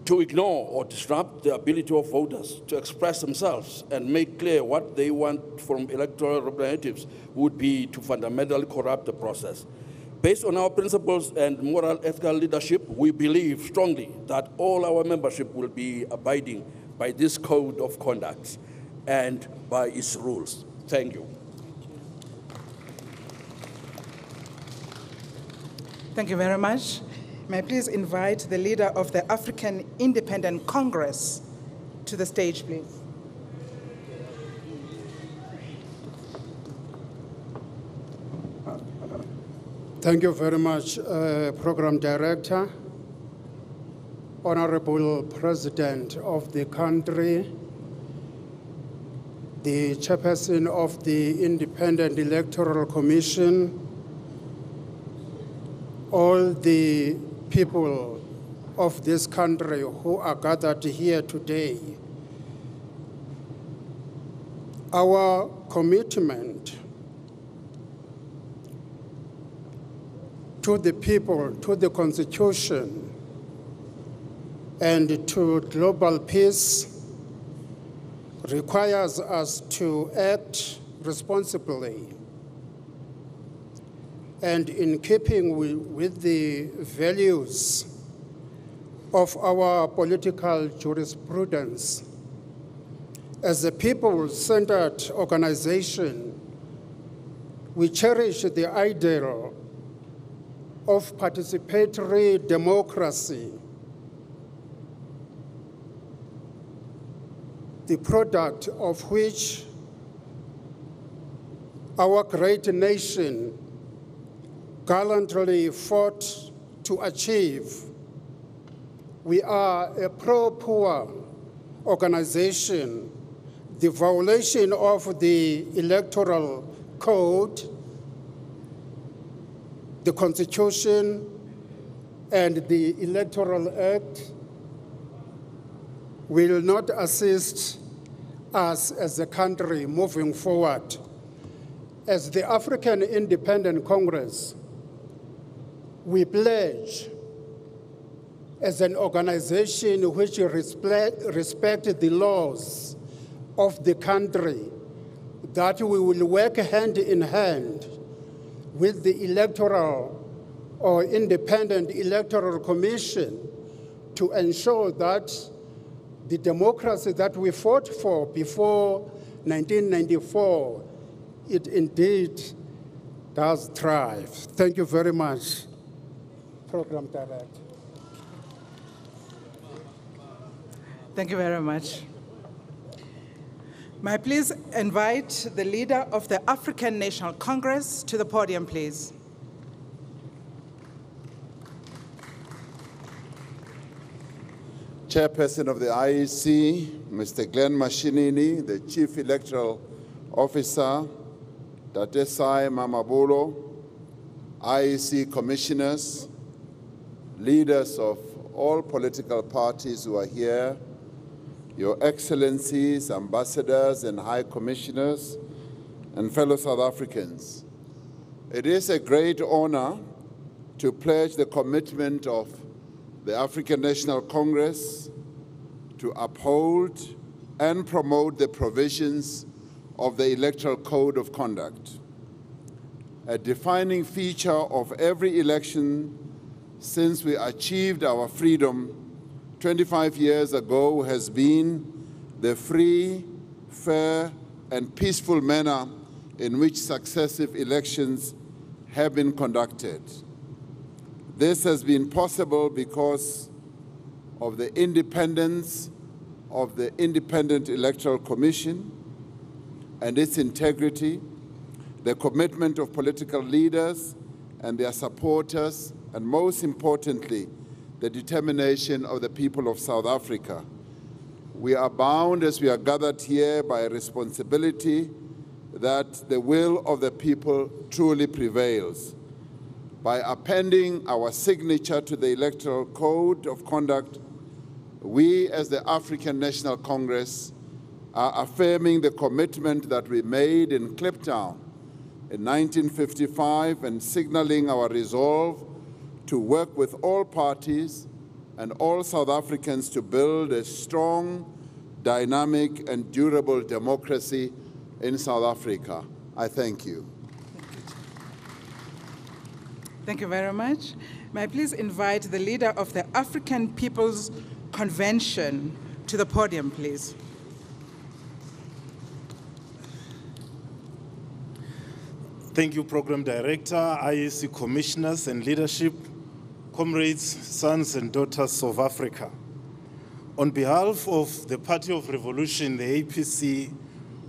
To ignore or disrupt the ability of voters to express themselves and make clear what they want from electoral representatives would be to fundamentally corrupt the process. Based on our principles and moral ethical leadership, we believe strongly that all our membership will be abiding by this Code of Conduct and by its rules. Thank you. Thank you very much. May I please invite the leader of the African Independent Congress to the stage, please. Thank you very much, Program Director, Honorable President of the country, the Chairperson of the Independent Electoral Commission, all the people of this country who are gathered here today. Our commitment to the people, to the Constitution, and to global peace requires us to act responsibly and in keeping with the values of our political jurisprudence. As a people-centered organization, we cherish the ideal of participatory democracy, the product of which our great nation gallantly fought to achieve. We are a pro-poor organization. The violation of the Electoral Code, the Constitution, and the Electoral Act will not assist us as a country moving forward. As the African Independent Congress, we pledge as an organization which respect the laws of the country that we will work hand in hand with the Electoral or Independent Electoral Commission to ensure that the democracy that we fought for before 1994, it indeed does thrive. Thank you very much, Program Director. Thank you very much. May I please invite the leader of the African National Congress to the podium, please. Chairperson of the IEC, Mr. Glenn Mashinini, the Chief Electoral Officer, Tatesai Mamabolo, IEC commissioners, leaders of all political parties who are here, Your Excellencies, ambassadors and high commissioners, and fellow South Africans. It is a great honor to pledge the commitment of the African National Congress to uphold and promote the provisions of the Electoral Code of Conduct. A defining feature of every election since we achieved our freedom 25 years ago has been the free, fair, and peaceful manner in which successive elections have been conducted. This has been possible because of the independence of the Independent Electoral Commission and its integrity, the commitment of political leaders and their supporters, and most importantly, the determination of the people of South Africa. We are bound, as we are gathered here, by a responsibility that the will of the people truly prevails. By appending our signature to the Electoral Code of Conduct, we, as the African National Congress, are affirming the commitment that we made in Kliptown in 1955 and signaling our resolve to work with all parties and all South Africans to build a strong, dynamic, and durable democracy in South Africa. I thank you. Thank you very much. May I please invite the leader of the African People's Convention to the podium, please. Thank you, Program Director, IEC commissioners and leadership, comrades, sons and daughters of Africa. On behalf of the Party of Revolution, the APC,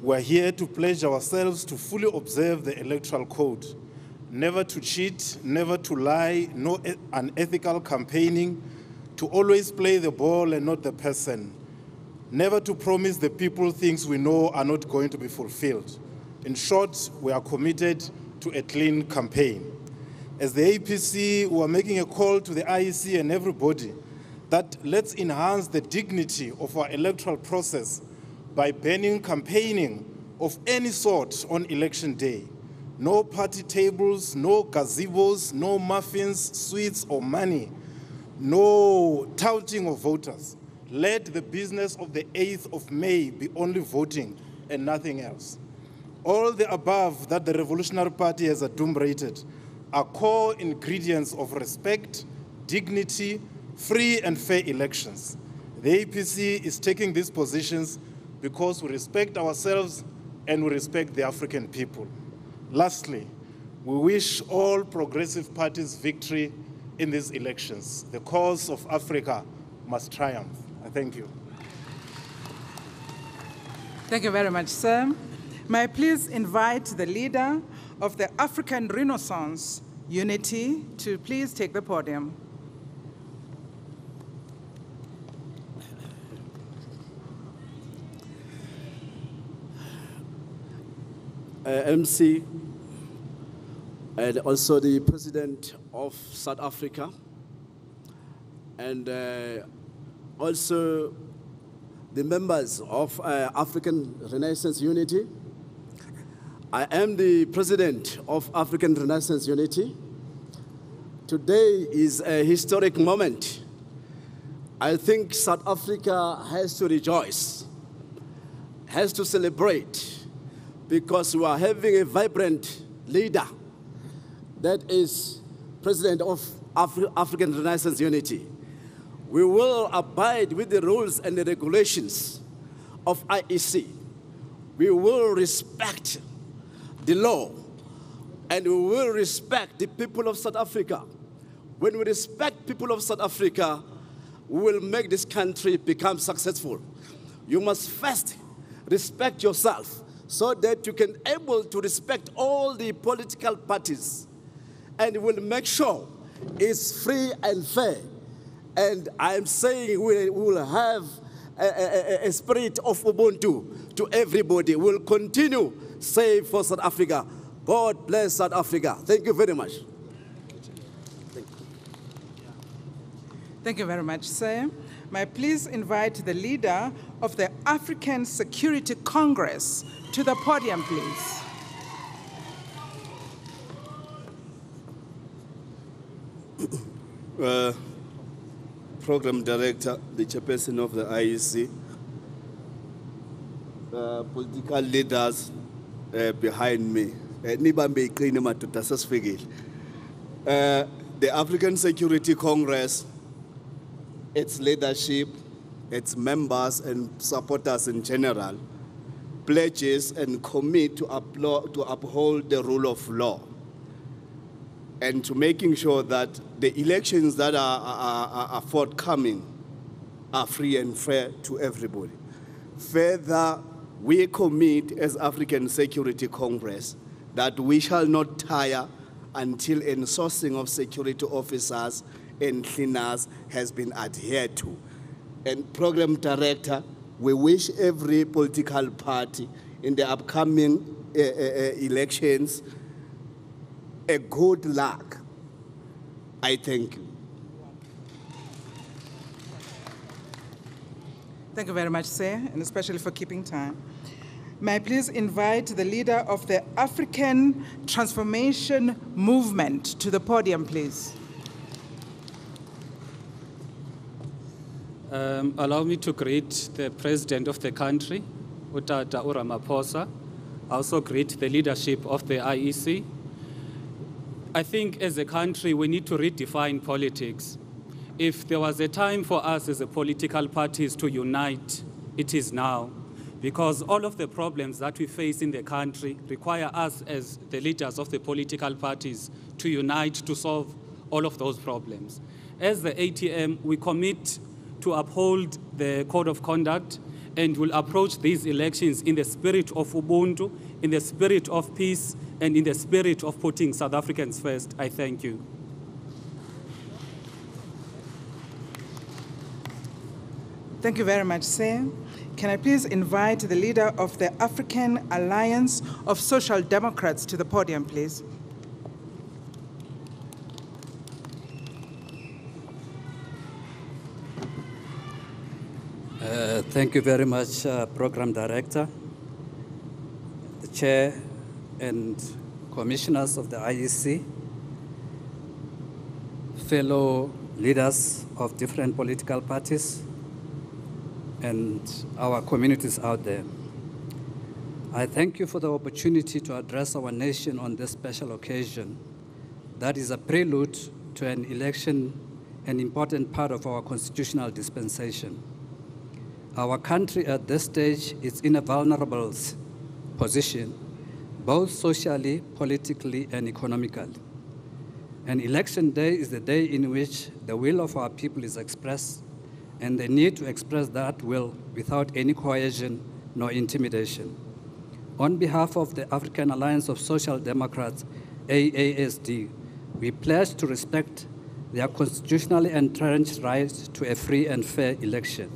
we are here to pledge ourselves to fully observe the Electoral Code, never to cheat, never to lie, no unethical campaigning, to always play the ball and not the person, never to promise the people things we know are not going to be fulfilled. In short, we are committed to a clean campaign. As the APC, we are making a call to the IEC and everybody that let's enhance the dignity of our electoral process by banning campaigning of any sort on election day. No party tables, no gazebos, no muffins, sweets, or money, no touting of voters. let the business of the 8th of May be only voting and nothing else. All the above that the Revolutionary Party has adumbrated are core ingredients of respect, dignity, free and fair elections. The APC is taking these positions because we respect ourselves and we respect the African people. Lastly, we wish all progressive parties victory in these elections. The cause of Africa must triumph. Thank you. Thank you very much, sir. May I please invite the leader of the African Renaissance Unity to please take the podium. MC, and also the President of South Africa, and also the members of African Renaissance Unity. I am the President of African Renaissance Unity. Today is a historic moment. I think South Africa has to rejoice, has to celebrate, because we are having a vibrant leader that is President of African Renaissance Unity. We will abide with the rules and the regulations of IEC. We will respect the law, and we will respect the people of South Africa. When we respect people of South Africa, we will make this country become successful. You must first respect yourself so that you can able to respect all the political parties, and will make sure it's free and fair. And I'm saying we will have a spirit of Ubuntu to everybody. We'll continue save for South Africa. God bless South Africa. Thank you very much. Thank you very much, sir. May I please invite the leader of the African Security Congress to the podium, please. Program Director, the Chairperson of the IEC, political leaders behind me. The African Security Congress, its leadership, its members and supporters in general, pledges and commit to uphold the rule of law and to making sure that the elections that are forthcoming are free and fair to everybody. Further, we commit as African Security Congress that we shall not tire until ensourcing of security officers and cleaners has been adhered to. And Program Director, we wish every political party in the upcoming elections a good luck. I thank you. Thank you very much, sir, and especially for keeping time. May I please invite the leader of the African Transformation Movement to the podium, please. Allow me to greet the President of the country, Utata Ramaphosa. I also greet the leadership of the IEC. I think as a country, we need to redefine politics. If there was a time for us as a political parties to unite, it is now. Because all of the problems that we face in the country require us as the leaders of the political parties to unite to solve all of those problems. As the ATM, we commit to uphold the code of conduct and will approach these elections in the spirit of Ubuntu, in the spirit of peace, and in the spirit of putting South Africans first. I thank you. Thank you very much, sir. Can I please invite the leader of the African Alliance of Social Democrats to the podium, please? Thank you very much, Program Director, the Chair and Commissioners of the IEC, fellow leaders of different political parties, and our communities out there. I thank you for the opportunity to address our nation on this special occasion that is a prelude to an election, an important part of our constitutional dispensation. Our country at this stage is in a vulnerable position, both socially, politically, and economically. An election day is the day in which the will of our people is expressed, and they need to express that will without any coercion nor intimidation. On behalf of the African Alliance of Social Democrats, AASD, we pledge to respect their constitutionally entrenched right to a free and fair election.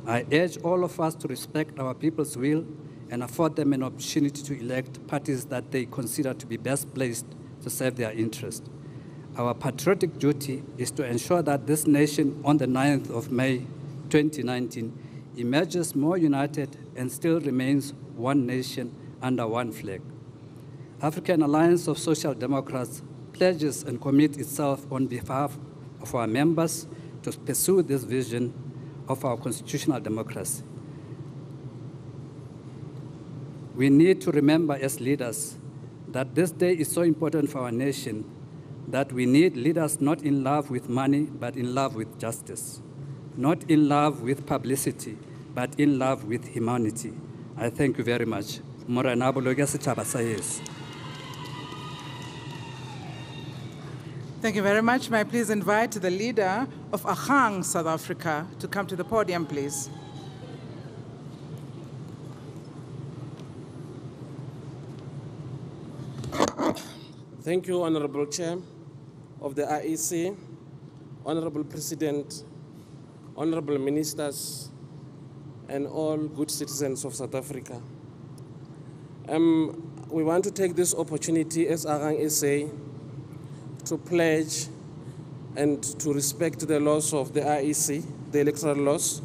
I urge all of us to respect our people's will and afford them an opportunity to elect parties that they consider to be best placed to serve their interests. Our patriotic duty is to ensure that this nation on the 9th of May 2019 emerges more united and still remains one nation under one flag. African Alliance of Social Democrats pledges and commits itself on behalf of our members to pursue this vision of our constitutional democracy. We need to remember as leaders that this day is so important for our nation that we need leaders not in love with money, but in love with justice, not in love with publicity, but in love with humanity. I thank you very much. Thank you very much. May I please invite the leader of Ahang, South Africa, to come to the podium, please. Thank you, Honorable Chair of the IEC, Honorable President, Honorable Ministers, and all good citizens of South Africa. We want to take this opportunity as Ahang SA to pledge and to respect the laws of the IEC, the electoral laws,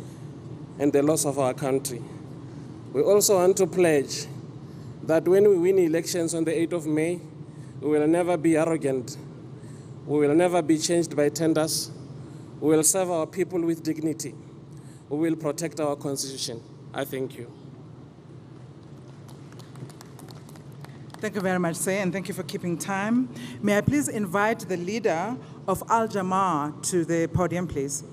and the laws of our country. We also want to pledge that when we win elections on the 8th of May, we will never be arrogant. We will never be changed by tenders. We will serve our people with dignity. We will protect our constitution. I thank you. Thank you very much, Sir, and thank you for keeping time. May I please invite the leader of Al Jamaa to the podium, please.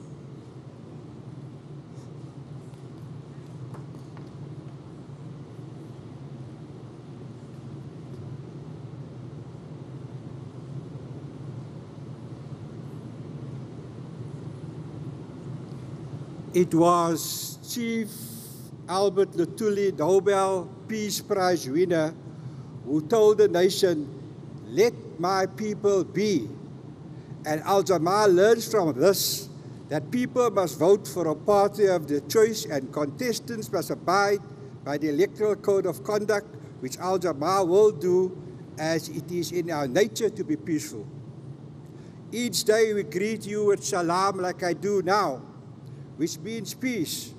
It was Chief Albert Luthuli, Nobel Peace Prize winner, who told the nation, "Let my people be." And Al Jamaa learns from this that people must vote for a party of their choice and contestants must abide by the Electoral Code of Conduct, which Al Jamaa will do, as it is in our nature to be peaceful. Each day we greet you with salam like I do now, which means peace.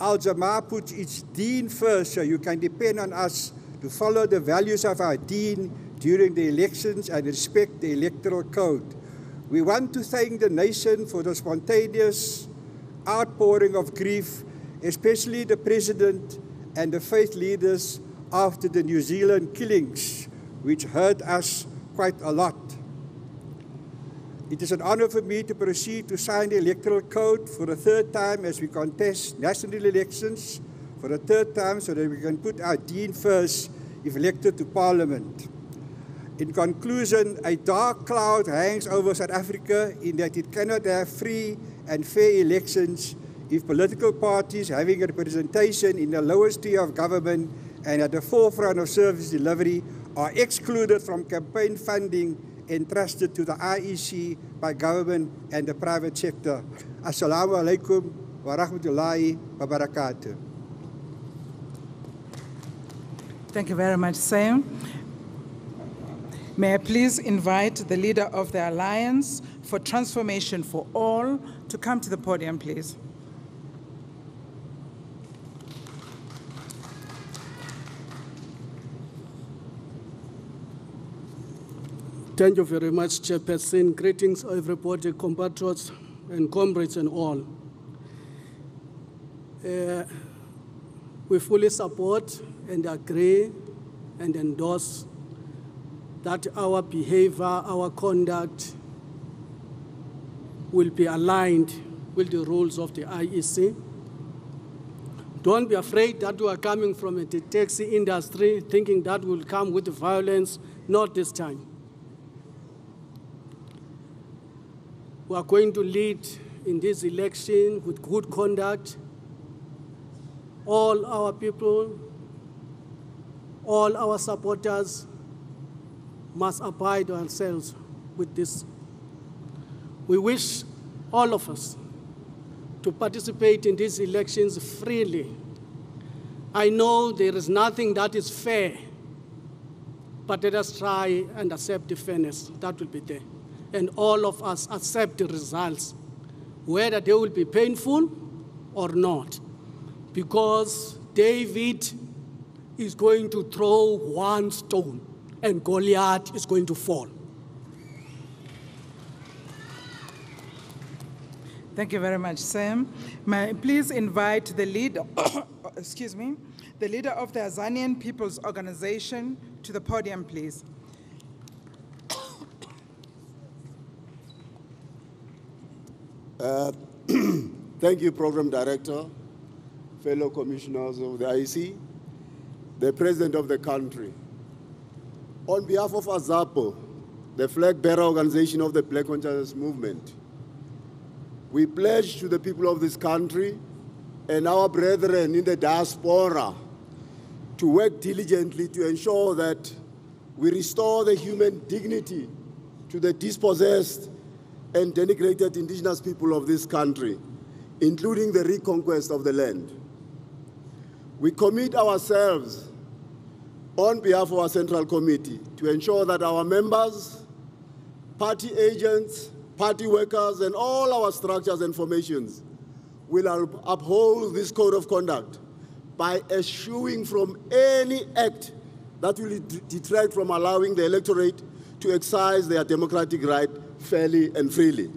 Al Jamaa puts its deen first, so you can depend on us to follow the values of our deen during the elections and respect the electoral code. We want to thank the nation for the spontaneous outpouring of grief, especially the President and the faith leaders after the New Zealand killings, which hurt us quite a lot. It is an honor for me to proceed to sign the electoral code for the third time as we contest national elections for the third time so that we can put our deen first if elected to Parliament. In conclusion, a dark cloud hangs over South Africa in that it cannot have free and fair elections if political parties having representation in the lowest tier of government and at the forefront of service delivery are excluded from campaign funding entrusted to the IEC by government and the private sector. Assalamu alaikum wa rahmatullahi wa barakatuh. Thank you very much, Sam. May I please invite the leader of the Alliance for Transformation for All to come to the podium, please. Thank you very much, Chairperson. Greetings, everybody, compatriots and comrades and all. we fully support and agree and endorse that our behavior, our conduct will be aligned with the rules of the IEC. Don't be afraid that we are coming from the taxi industry thinking that will come with violence. Not this time. We are going to lead in this election with good conduct. All our people, all our supporters must abide ourselves with this. We wish all of us to participate in these elections freely. I know there is nothing that is fair, but let us try and accept the fairness that will be there. And all of us accept the results, whether they will be painful or not, because David is going to throw one stone and Goliath is going to fall. Thank you very much, Sam. May I please invite the leader, excuse me, the leader of the Azanian People's Organization to the podium, please. Thank you, Program Director, fellow commissioners of the IEC, the President of the country. On behalf of AZAPO, the flag-bearer organization of the Black Consciousness Movement, we pledge to the people of this country and our brethren in the diaspora to work diligently to ensure that we restore the human dignity to the dispossessed and denigrated indigenous people of this country, including the reconquest of the land. We commit ourselves on behalf of our Central Committee to ensure that our members, party agents, party workers, and all our structures and formations will uphold this code of conduct by eschewing from any act that will detract from allowing the electorate to exercise their democratic right fairly and freely.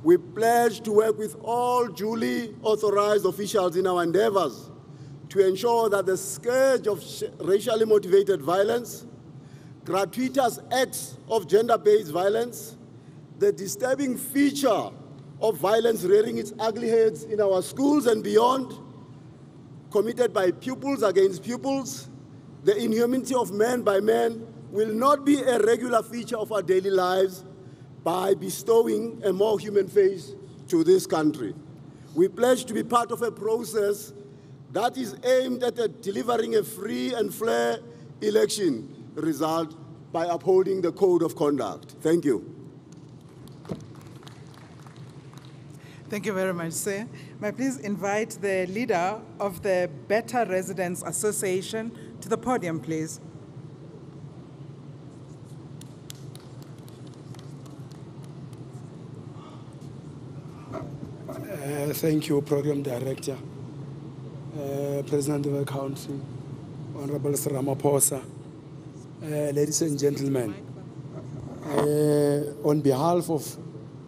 We pledge to work with all duly authorized officials in our endeavors to ensure that the scourge of racially motivated violence, gratuitous acts of gender-based violence, the disturbing feature of violence rearing its ugly heads in our schools and beyond, committed by pupils against pupils, the inhumanity of man by man, will not be a regular feature of our daily lives by bestowing a more human face to this country. We pledge to be part of a process that is aimed at delivering a free and fair election result by upholding the code of conduct. Thank you. Thank you very much, sir. May I please invite the leader of the Better Residents Association to the podium, please. Thank you, Program Director, President of the Council, Honorable Ramaphosa, ladies and gentlemen. On behalf of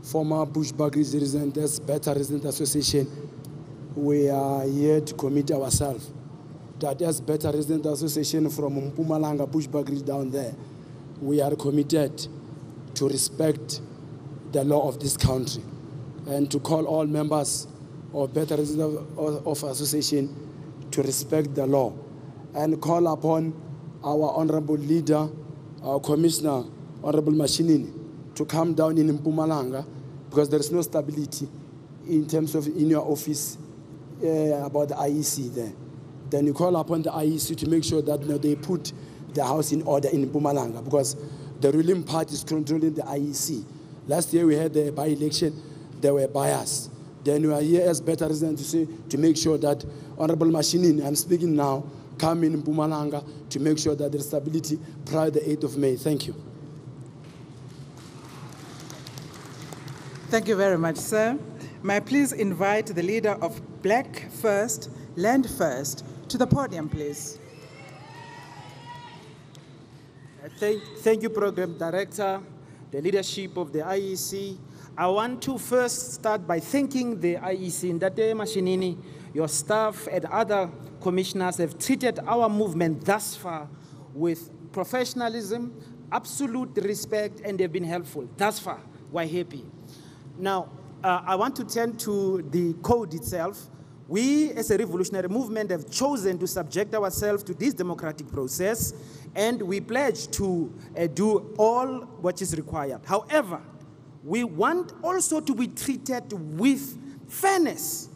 former Bushbuckridge Residents Better Resident Association, we are here to commit ourselves that as Better Resident Association from Mpumalanga, Bushbuckridge down there, we are committed to respect the law of this country and to call all members of Better Resident of Association to respect the law and call upon our honorable leader, our commissioner, Honorable Mashinini, to come down in Mpumalanga because there is no stability in terms of in your office about the IEC there. Then you call upon the IEC to make sure that they put the house in order in Mpumalanga because the ruling party is controlling the IEC. Last year we had the by-election, there were bias. Then we are here as Better Residents to make sure that Honorable Mashinini, I'm speaking now, come in Mpumalanga to make sure that there is stability prior to the 8th of May. Thank you. Thank you very much, sir. May I please invite the leader of Black First, Land First to the podium, please. Thank you, Program Director, the leadership of the IEC, I want to first start by thanking the IEC, Ndate Mashinini, your staff and other commissioners have treated our movement thus far with professionalism, absolute respect, and they've been helpful. Thus far, we're happy. Now, I want to turn to the code itself. We, as a revolutionary movement, have chosen to subject ourselves to this democratic process, and we pledge to do all what is required. However, we want also to be treated with fairness.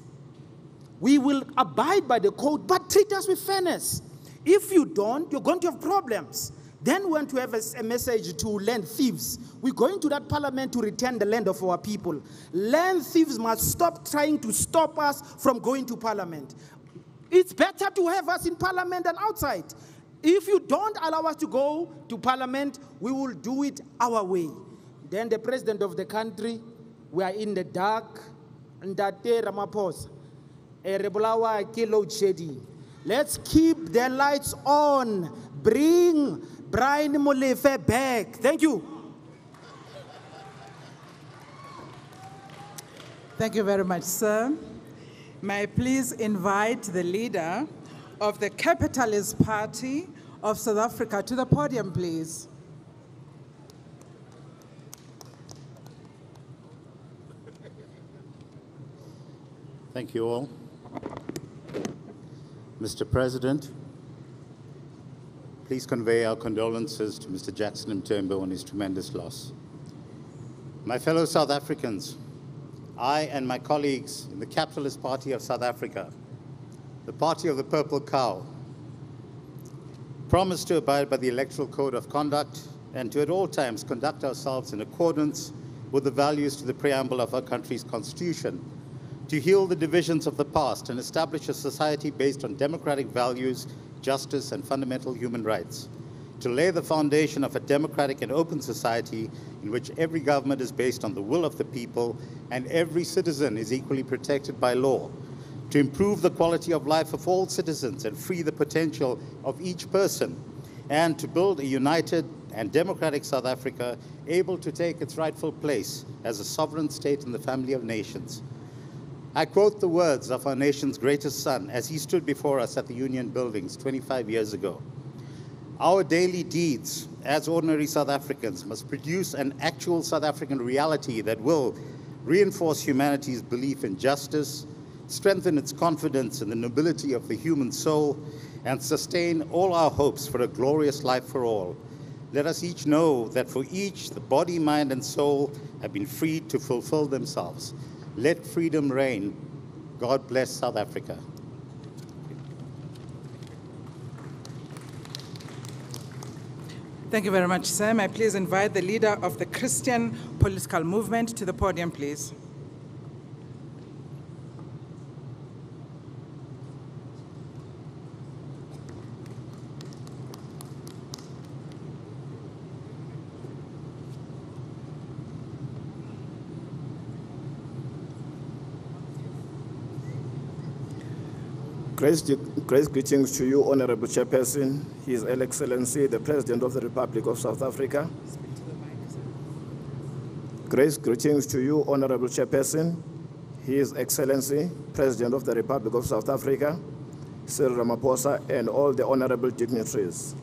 We will abide by the code, but treat us with fairness. If you don't, you're going to have problems. Then we want to have a message to land thieves. We're going to that parliament to return the land of our people. Land thieves must stop trying to stop us from going to parliament. It's better to have us in parliament than outside. If you don't allow us to go to parliament, we will do it our way. Then the president of the country, we are in the dark, Ndate Ramaphosa, load shedding. Let's keep the lights on. Bring Brian Molefe back. Thank you. Thank you very much, sir. May I please invite the leader of the Capitalist Party of South Africa to the podium, please. Thank you all. Mr. President, please convey our condolences to Mr. Jackson Mthembu on his tremendous loss. My fellow South Africans, I and my colleagues in the Capitalist Party of South Africa, the party of the Purple Cow, promise to abide by the Electoral Code of Conduct and to at all times conduct ourselves in accordance with the values to the preamble of our country's constitution, to heal the divisions of the past and establish a society based on democratic values, justice, and fundamental human rights, to lay the foundation of a democratic and open society in which every government is based on the will of the people and every citizen is equally protected by law, to improve the quality of life of all citizens and free the potential of each person, and to build a united and democratic South Africa able to take its rightful place as a sovereign state in the family of nations. I quote the words of our nation's greatest son as he stood before us at the Union Buildings 25 years ago. Our daily deeds as ordinary South Africans must produce an actual South African reality that will reinforce humanity's belief in justice, strengthen its confidence in the nobility of the human soul, and sustain all our hopes for a glorious life for all. Let us each know that for each, the body, mind, and soul have been freed to fulfill themselves. Let freedom reign. God bless South Africa. Thank you very much, sir. May I please invite the leader of the Christian political movement to the podium, please. Grace greetings to you, Honorable Chairperson, His Excellency, the President of the Republic of South Africa. Grace greetings to you, Honorable Chairperson, His Excellency, President of the Republic of South Africa, Cyril Ramaphosa, and all the honorable dignitaries.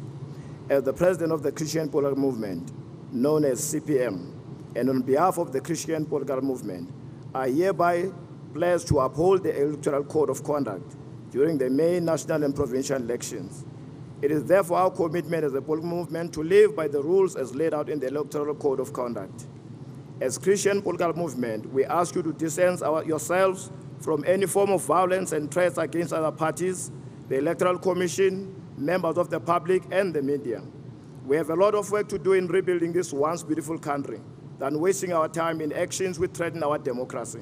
As the President of the Christian Political Movement, known as CPM, and on behalf of the Christian Political Movement, I hereby pledge to uphold the Electoral Code of Conduct during the May national and provincial elections. It is therefore our commitment as a political movement to live by the rules as laid out in the Electoral Code of Conduct. As Christian political movement, we ask you to distance yourselves from any form of violence and threats against other parties, the Electoral Commission, members of the public, and the media. We have a lot of work to do in rebuilding this once beautiful country than wasting our time in actions which threaten our democracy.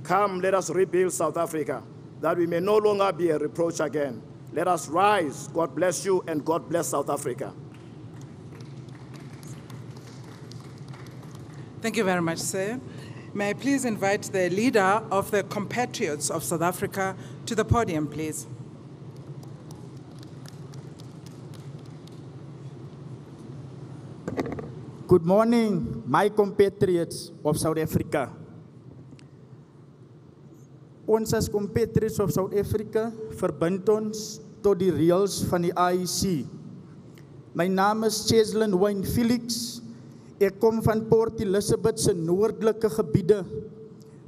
Come, let us rebuild South Africa, that we may no longer be a reproach again. Let us rise. God bless you, and God bless South Africa. Thank you very much, sir. May I please invite the leader of the compatriots of South Africa to the podium, please. Good morning, my compatriots of South Africa. Ons as compatriots of South Africa verbind ons tot die reëls van die IEC. My naam is Cheslin Wayne Felix. Ek kom van Port Elizabeth se noordelike gebiede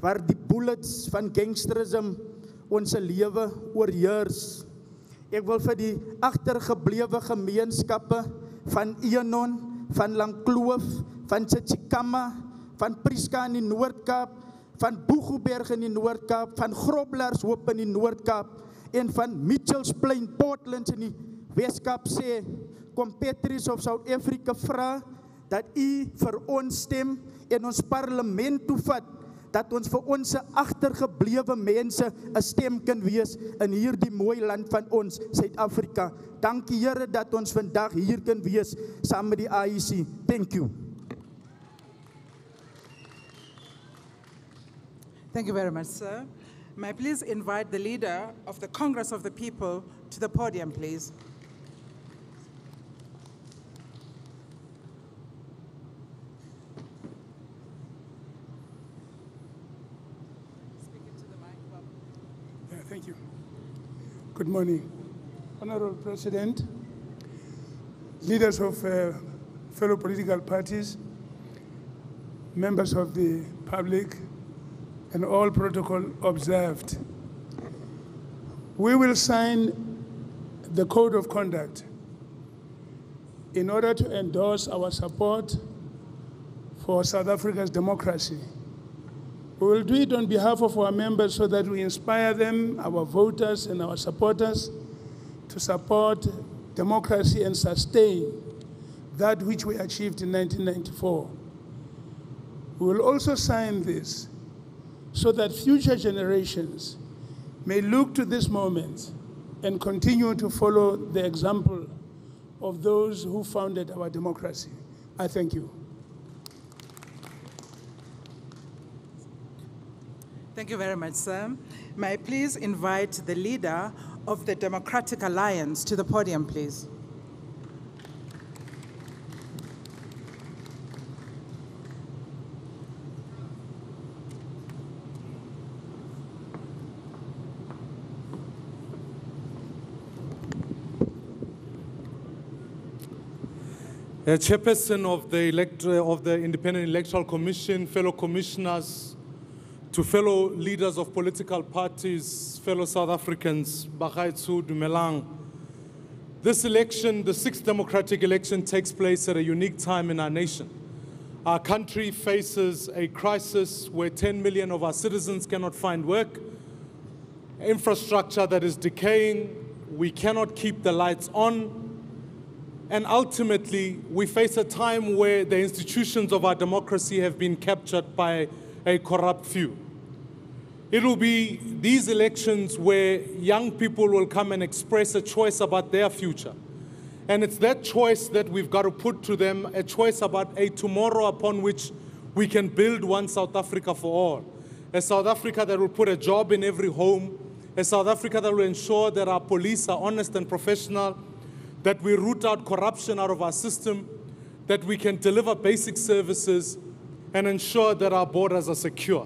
waar die bullets van gangsterisme ons lewe oorheers. Ek wil vir die agtergeblewe gemeenskappe van Enon, van Langkloof, van Tsitsikamma, van Prieska in die Noord-Kaap, van Boegoeberg in die Noord-Kaap, van Groblershoop in die Noord-Kaap en van Mitchells Plain, Portland in die Wes-Kaap sê, compatriots of South Africa vra dat u vir ons stem en ons parlement toevat, dat ons vir ons agtergeblewe mense 'n stem kan wees in hierdie mooi land van ons, Suid-Afrika. Dankie Here dat ons vandag hier kan wees saam met die IEC. Thank you. Thank you very much, sir. May I please invite the leader of the Congress of the People to the podium, please. Thank you. Good morning. Honorable President, leaders of fellow political parties, members of the public, and all protocol observed. We will sign the Code of Conduct in order to endorse our support for South Africa's democracy. We will do it on behalf of our members so that we inspire them, our voters and our supporters, to support democracy and sustain that which we achieved in 1994. We will also sign this so that future generations may look to this moment and continue to follow the example of those who founded our democracy. I thank you. Thank you very much, sir. May I please invite the leader of the Democratic Alliance to the podium, please. Chairperson of the Independent Electoral Commission, fellow commissioners, to fellow leaders of political parties, fellow South Africans, Bagaitsu, Dumelang. This election, the 6th democratic election, takes place at a unique time in our nation. Our country faces a crisis where 10 million of our citizens cannot find work, infrastructure that is decaying, we cannot keep the lights on, and ultimately, we face a time where the institutions of our democracy have been captured by a corrupt few. It will be these elections where young people will come and express a choice about their future. And it's that choice that we've got to put to them, a choice about a tomorrow upon which we can build one South Africa for all. A South Africa that will put a job in every home, a South Africa that will ensure that our police are honest and professional, that we root out corruption out of our system, that we can deliver basic services, and ensure that our borders are secure.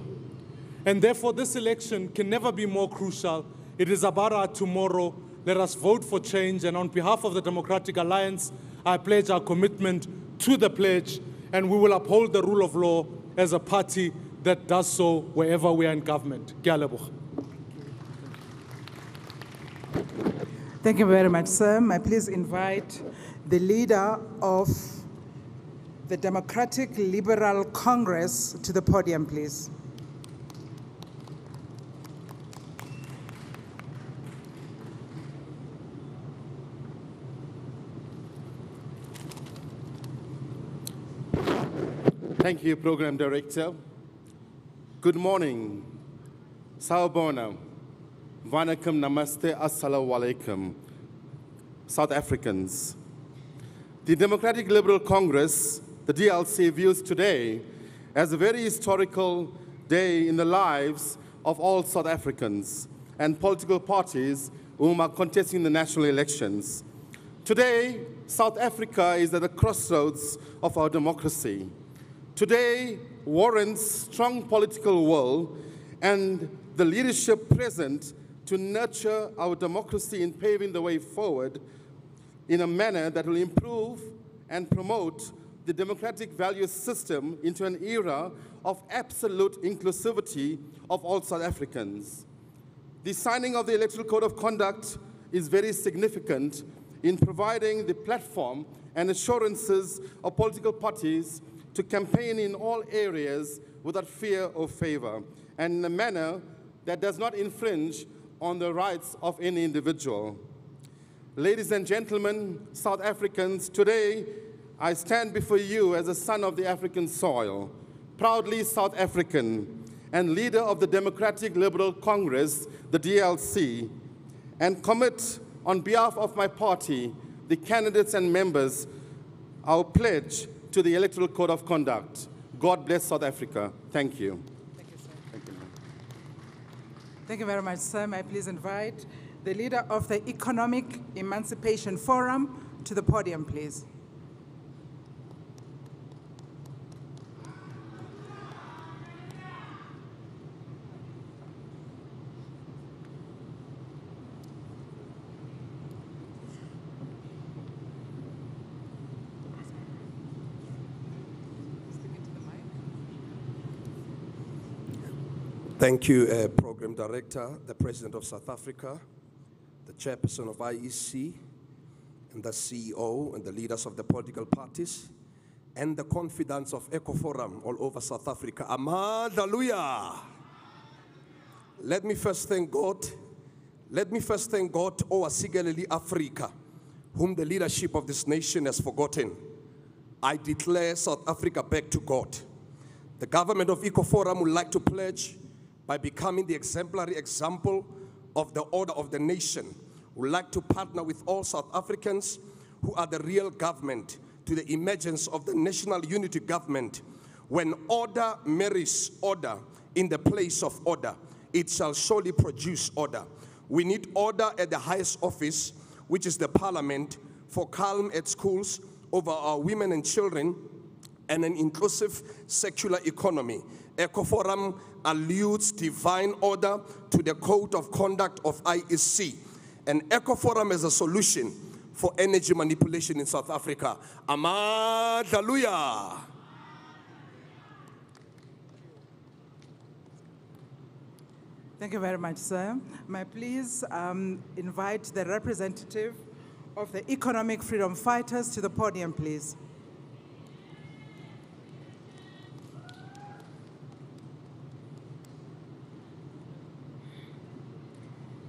And therefore, this election can never be more crucial. It is about our tomorrow. Let us vote for change. And on behalf of the Democratic Alliance, I pledge our commitment to the pledge, and we will uphold the rule of law as a party that does so wherever we are in government. Ke a leboga. Thank you very much, sir. May I please invite the leader of the Democratic Liberal Congress to the podium, please. Thank you, Program Director. Good morning. Sawubona. Vanakkam, namaste, assalamu alaikum. South Africans. The Democratic Liberal Congress, the DLC, views today as a very historical day in the lives of all South Africans and political parties whom are contesting the national elections. Today, South Africa is at the crossroads of our democracy. Today warrants strong political will and the leadership present to nurture our democracy in paving the way forward in a manner that will improve and promote the democratic value system into an era of absolute inclusivity of all South Africans. The signing of the Electoral Code of Conduct is very significant in providing the platform and assurances of political parties to campaign in all areas without fear or favor, and in a manner that does not infringe on the rights of any individual. Ladies and gentlemen, South Africans, today I stand before you as a son of the African soil, proudly South African, and leader of the Democratic Liberal Congress, the DLC, and commit on behalf of my party, the candidates and members, our pledge to the Electoral Code of Conduct. God bless South Africa. Thank you. Thank you, sir. Thank you. Thank you very much, sir. May I please invite the leader of the Economic Emancipation Forum to the podium, please. Thank you, Program Director, the President of South Africa, the Chairperson of IEC, and the CEO, and the leaders of the political parties, and the confidants of EcoForum all over South Africa. Hallelujah! Let me first thank God. Let me first thank God, particularly Africa, whom the leadership of this nation has forgotten. I declare South Africa back to God. The government of EcoForum would like to pledge by becoming the exemplary example of the order of the nation. We would like to partner with all South Africans who are the real government to the emergence of the national unity government. When order marries order in the place of order, it shall surely produce order. We need order at the highest office, which is the parliament, for calm at schools over our women and children, and an inclusive secular economy. EcoForum alludes divine order to the Code of Conduct of IEC, and EcoForum as a solution for energy manipulation in South Africa. Hallelujah. Thank you very much, sir. May I please invite the representative of the Economic Freedom Fighters to the podium, please.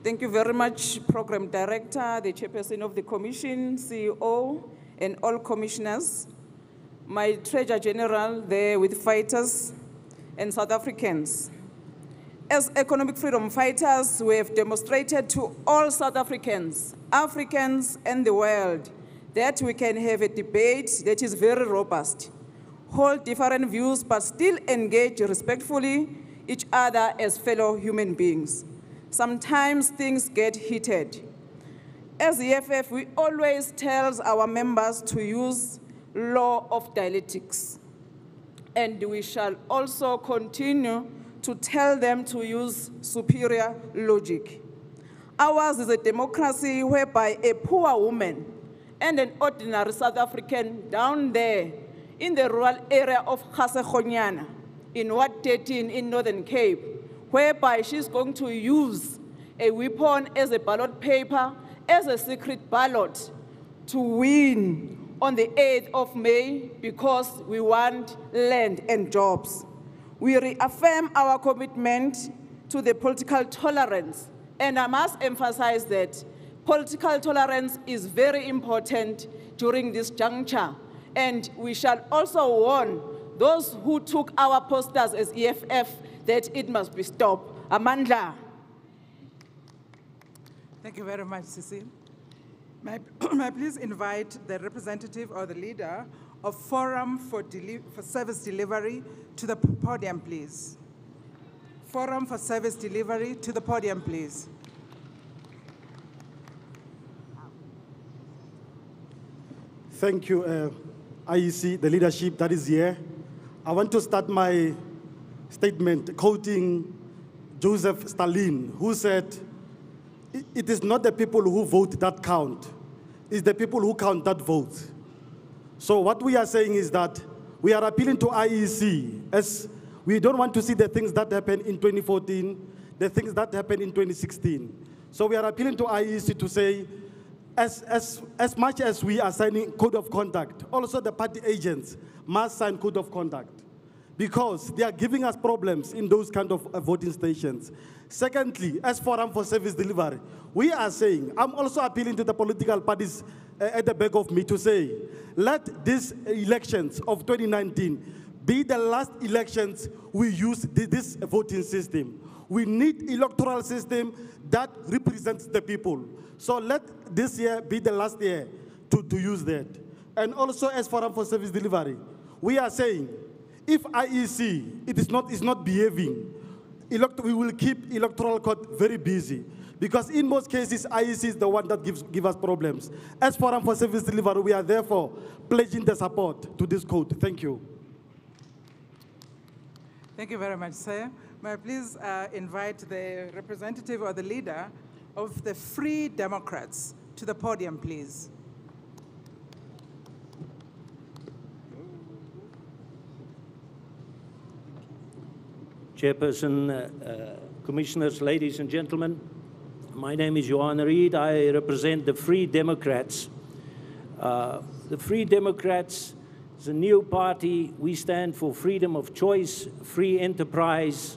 Thank you very much, Program Director, the Chairperson of the Commission, CEO, and all commissioners, my Treasurer General there with fighters and South Africans. As economic freedom fighters, we have demonstrated to all South Africans, Africans, and the world that we can have a debate that is very robust, hold different views, but still engage respectfully each other as fellow human beings. Sometimes things get heated. As the EFF, we always tell our members to use law of dialectics. And we shall also continue to tell them to use superior logic. Ours is a democracy whereby a poor woman and an ordinary South African down there in the rural area of Gasekhonyana, in Ward 13 in Northern Cape, whereby she's going to use a weapon as a ballot paper, as a secret ballot, to win on the 8th of May because we want land and jobs. We reaffirm our commitment to the political tolerance, and I must emphasize that political tolerance is very important during this juncture, and we shall also warn those who took our posters as EFF that it must be stopped. Amandla. Thank you very much, Sisi. May I please invite the representative or the leader of Forum for Service Delivery to the podium, please. Forum for Service Delivery to the podium, please. Thank you, IEC, the leadership that is here. I want to start my statement quoting Joseph Stalin, who said, "It is not the people who vote that count, it's the people who count that vote." So what we are saying is that we are appealing to IEC, as we don't want to see the things that happened in 2014, the things that happened in 2016. So we are appealing to IEC to say, as much as we are signing code of conduct, also the party agents must sign code of conduct, because they are giving us problems in those kind of voting stations. Secondly, as Forum for Service Delivery, we are saying, I'm also appealing to the political parties at the back of me to say, let these elections of 2019 be the last elections we use this voting system. We need electoral system that represents the people. So let this year be the last year to use that. And also as Forum for Service Delivery, we are saying, if IEC is not behaving, we will keep electoral court very busy, because in most cases, IEC is the one that gives us problems. As Forum for Service Delivery, we are therefore pledging the support to this code. Thank you. Thank you very much, sir. May I please invite the representative or the leader of the Free Democrats to the podium, please. Chairperson, Commissioners, ladies and gentlemen, my name is Johan Reid. I represent the Free Democrats. The Free Democrats is a new party. We stand for freedom of choice, free enterprise.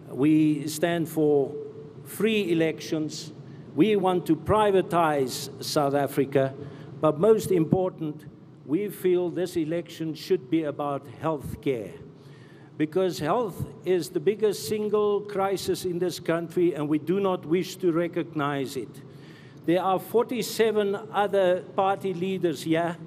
We stand for free elections. We want to privatize South Africa, but most important, we feel this election should be about health care, because health is the biggest single crisis in this country, and we do not wish to recognize it. There are 47 other party leaders here,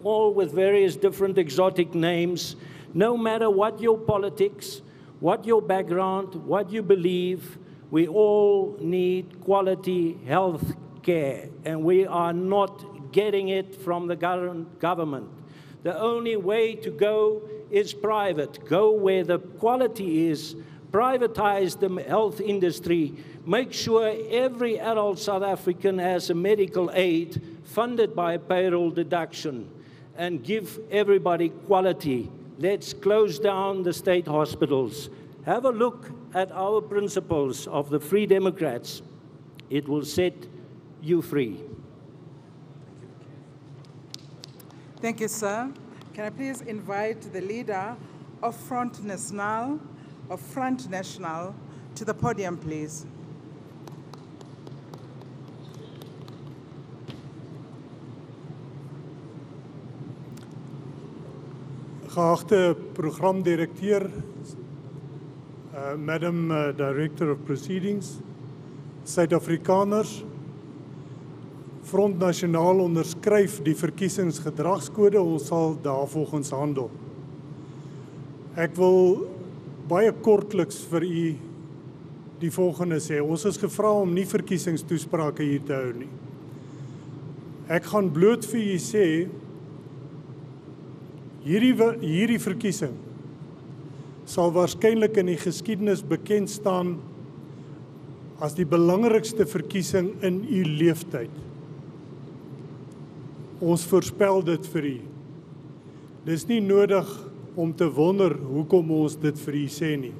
all with various different exotic names. No matter what your politics, what your background, what you believe, we all need quality health care, and we are not getting it from the government. The only way to go is private. Go where the quality is, privatize the health industry, make sure every adult South African has a medical aid funded by payroll deduction, and give everybody quality. Let's close down the state hospitals. Have a look at our principles of the Free Democrats. It will set you free. Thank you, sir. Can I please invite the leader of Front National to the podium, please? Geachte programdirekteur, Madam Director of Proceedings, Suid-Afrikaners, Front Nasionaal onderskryf die verkiesingsgedragskode, ons sal daarvolgens handel. Ek wil baie kortliks vir u die volgende sê. Ons is gevra om nie verkiesingstoesprake hier te hou nie. Ek gaan bloot vir u sê, hierdie verkiesing sal waarskynlik in die geskiedenis bekend staan as die belangrikste verkiesing in u leeftyd. Ons voorspel dit vir u. Dis nie nodig om te wonder hoekom ons dit vir u sê nie.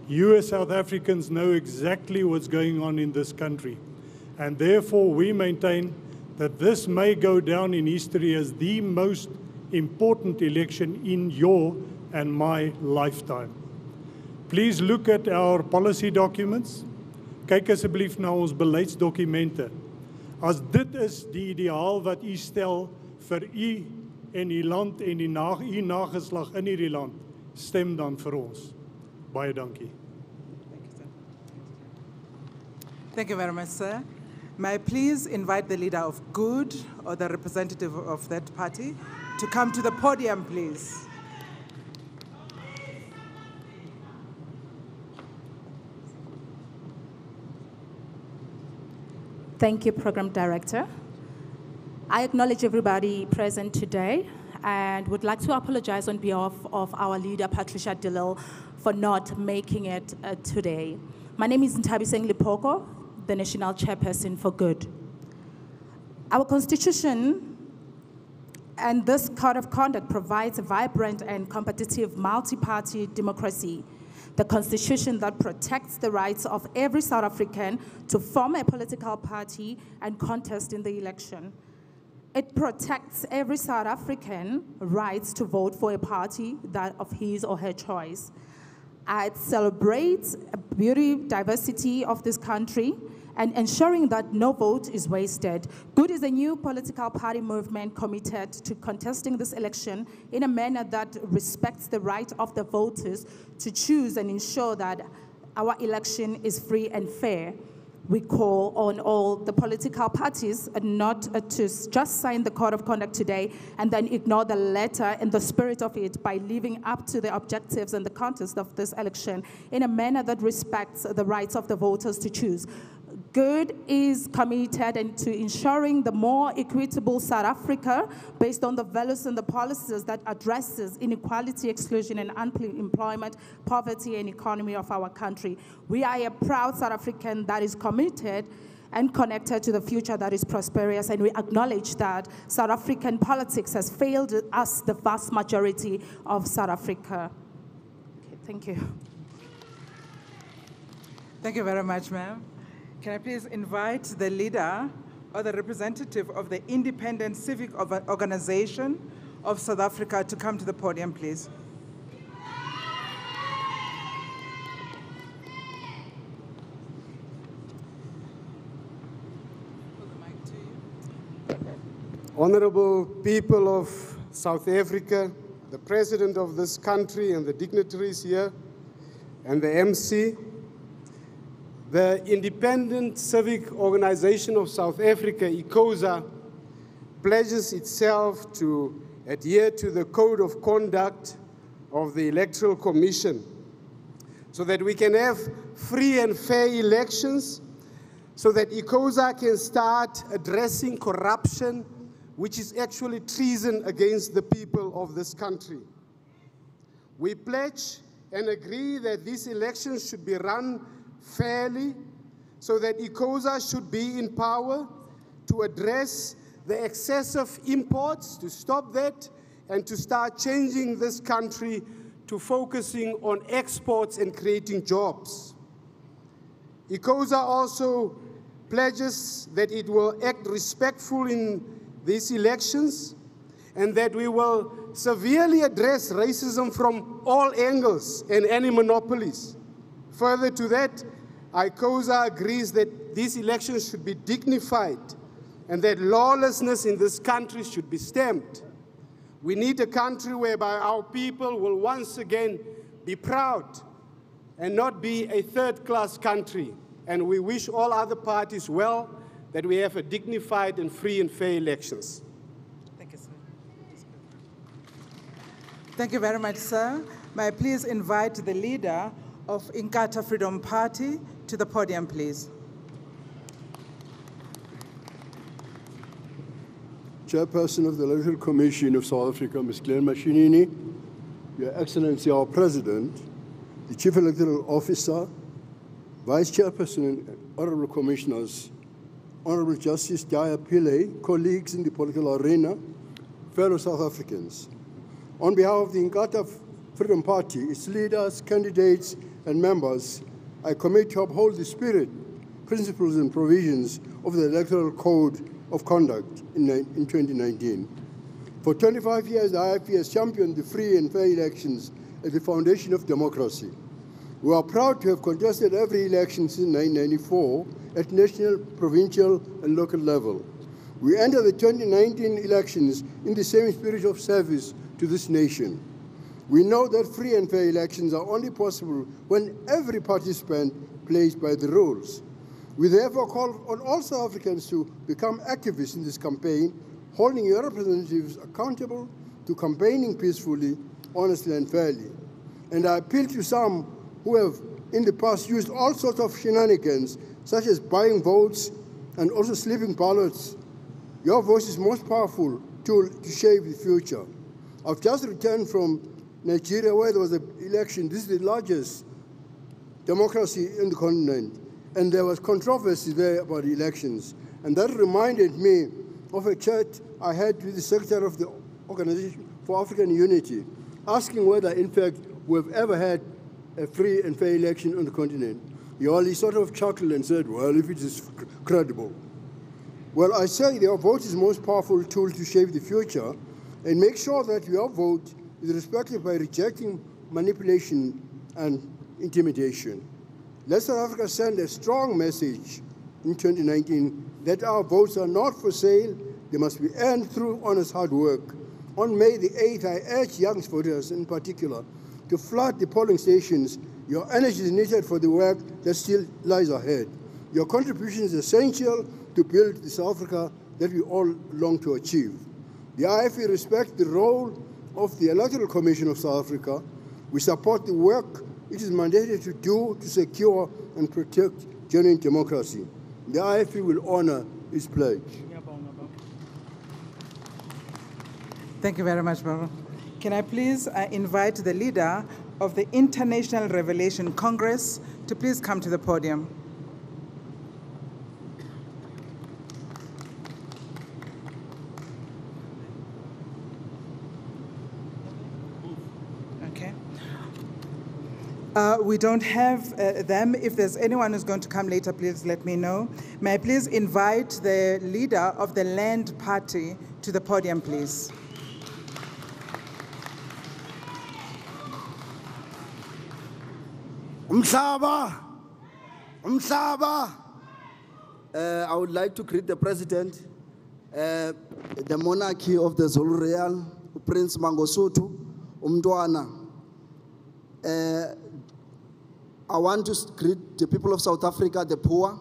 You as South Africans know exactly what's going on in this country, and therefore we maintain that this may go down in history as the most important election in your and my lifetime. Please look at our policy documents. Kyk asseblief na ons beleidsdokumente. As dit is die ideaal wat u stel vir u en u land en u nageslag in hierdie land, stem dan vir ons. Baie dankie. Thank you very much, sir. May I please invite the leader of Good, or the representative of that party, to come to the podium, please. Thank you, Program Director. I acknowledge everybody present today and would like to apologize on behalf of our leader, Patricia de Lille, for not making it today. My name is Untitled, the National Chairperson for Good. Our Constitution and this Code of Conduct provides a vibrant and competitive multi-party democracy. The Constitution that protects the rights of every South African to form a political party and contest in the election. It protects every South African rights to vote for a party that of his or her choice. It celebrates the beauty, diversity of this country and ensuring that no vote is wasted. Good is a new political party movement committed to contesting this election in a manner that respects the right of the voters to choose and ensure that our election is free and fair. We call on all the political parties not to just sign the Code of Conduct today and then ignore the letter and the spirit of it by living up to the objectives and the context of this election in a manner that respects the rights of the voters to choose. Good is committed to ensuring the more equitable South Africa based on the values and the policies that addresses inequality, exclusion, and unemployment, poverty, and economy of our country. We are a proud South African that is committed and connected to the future that is prosperous, and we acknowledge that South African politics has failed us, the vast majority of South Africa. Okay, thank you. Thank you very much, ma'am. Can I please invite the leader or the representative of the Independent Civic Organization of South Africa to come to the podium, please? Honorable people of South Africa, the President of this country and the dignitaries here, and the MC, the Independent Civic Organization of South Africa, ICOSA, pledges itself to adhere to the Code of Conduct of the Electoral Commission so that we can have free and fair elections, so that ICOSA can start addressing corruption, which is actually treason against the people of this country. We pledge and agree that these elections should be run fairly, so that ICOSA should be in power to address the excessive imports, to stop that, and to start changing this country to focusing on exports and creating jobs. ICOSA also pledges that it will act respectfully in these elections and that we will severely address racism from all angles and any monopolies. Further to that, ICOSA agrees that these elections should be dignified and that lawlessness in this country should be stamped. We need a country whereby our people will once again be proud and not be a third-class country. And we wish all other parties well that we have a dignified and free and fair elections. Thank you, sir. Thank you very much, sir. May I please invite the leader of Inkatha Freedom Party to the podium, please. Chairperson of the Electoral Commission of South Africa, Ms. Glenn Mashinini, Your Excellency, our President, the Chief Electoral Officer, Vice Chairperson and Honorable Commissioners, Honorable Justice Jaya Pillay, colleagues in the political arena, fellow South Africans. On behalf of the Inkatha Freedom Party, its leaders, candidates, and members, I commit to uphold the spirit, principles, and provisions of the Electoral Code of Conduct in 2019. For 25 years, the IFP has championed the free and fair elections as the foundation of democracy. We are proud to have contested every election since 1994 at national, provincial, and local level. We enter the 2019 elections in the same spirit of service to this nation. We know that free and fair elections are only possible when every participant plays by the rules. We therefore call on all South Africans to become activists in this campaign, holding your representatives accountable to campaigning peacefully, honestly, and fairly. And I appeal to some who have in the past used all sorts of shenanigans, such as buying votes and also slipping ballots Your voice is most powerful tool to shape the future. I've just returned from Nigeria where there was an election. This is the largest democracy in the continent. And there was controversy there about the elections. And that reminded me of a chat I had with the Secretary of the Organization for African Unity, asking whether, in fact, we've ever had a free and fair election on the continent. He only sort of chuckled and said, well, if it is credible. Well, I say your vote is the most powerful tool to shape the future, and make sure that your vote is respected by rejecting manipulation and intimidation. Let South Africa send a strong message in 2019 that our votes are not for sale, they must be earned through honest hard work. On May the 8th, I urge young voters in particular to flood the polling stations. Your energy is needed for the work that still lies ahead. Your contribution is essential to build the South Africa that we all long to achieve. The IFE respects the role of the Electoral Commission of South Africa. We support the work it is mandated to do to secure and protect genuine democracy. The IFE will honor its pledge. Thank you very much, Baba. Can I please invite the leader of the International Revelation Congress to please come to the podium. Okay. We don't have them. If there's anyone who's going to come later, please let me know. May I please invite the leader of the Land Party to the podium, please. Umhlaba. I would like to greet the President, the monarchy of the Zulu Royal, Prince Mangosuthu, Umntwana. I want to greet the people of South Africa, the poor.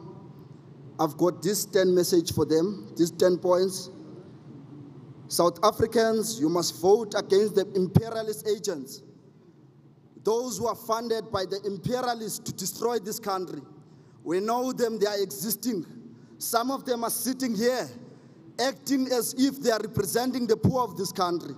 I've got this 10 message for them, these 10 points. South Africans, you must vote against the imperialist agents, those who are funded by the imperialists to destroy this country. We know them, they are existing. Some of them are sitting here, acting as if they are representing the poor of this country.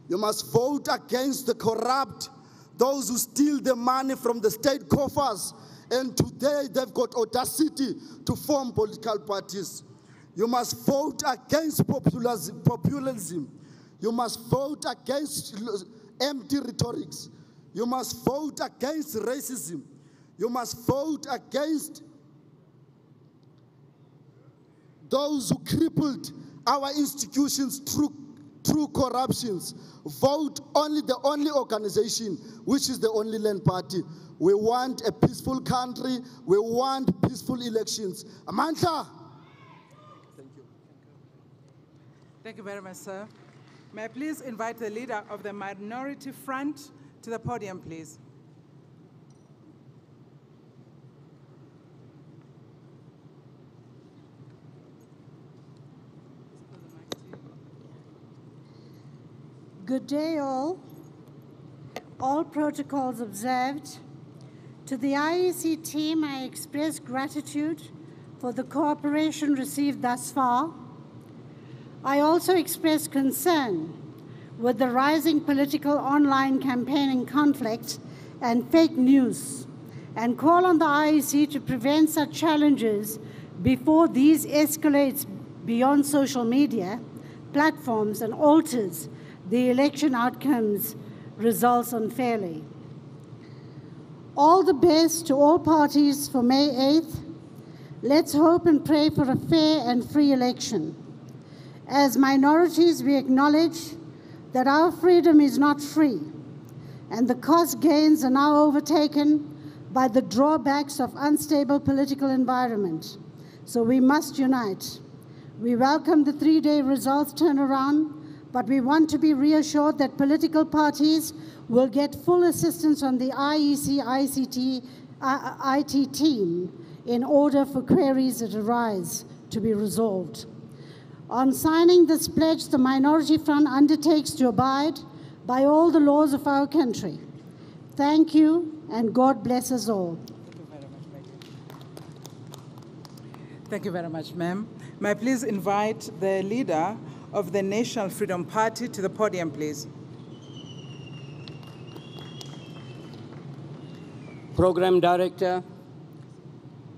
You must vote against the corrupt, those who steal the money from the state coffers, and today they've got audacity to form political parties. You must vote against populism. You must vote against empty rhetorics. You must vote against racism. You must vote against those who crippled our institutions through corruptions. Vote only the only organization, which is the only Land Party. We want a peaceful country. We want peaceful elections. Amandla. Thank you. Thank you very much, sir. May I please invite the leader of the Minority Front to the podium, please. Good day, all. All protocols observed. To the IEC team, I express gratitude for the cooperation received thus far. I also express concern with the rising political online campaigning conflict and fake news, and call on the IEC to prevent such challenges before these escalates beyond social media platforms and alters the election outcomes results unfairly. All the best to all parties for May 8th. Let's hope and pray for a fair and free election. As minorities, we acknowledge that our freedom is not free, and the cost gains are now overtaken by the drawbacks of unstable political environment. So we must unite. We welcome the 3-day results turnaround, but we want to be reassured that political parties will get full assistance from the IEC IT team in order for queries that arise to be resolved. On signing this pledge, the Minority Front undertakes to abide by all the laws of our country. Thank you, and God bless us all. Thank you very much, ma'am. May I please invite the leader of the National Freedom Party to the podium, please. Program Director,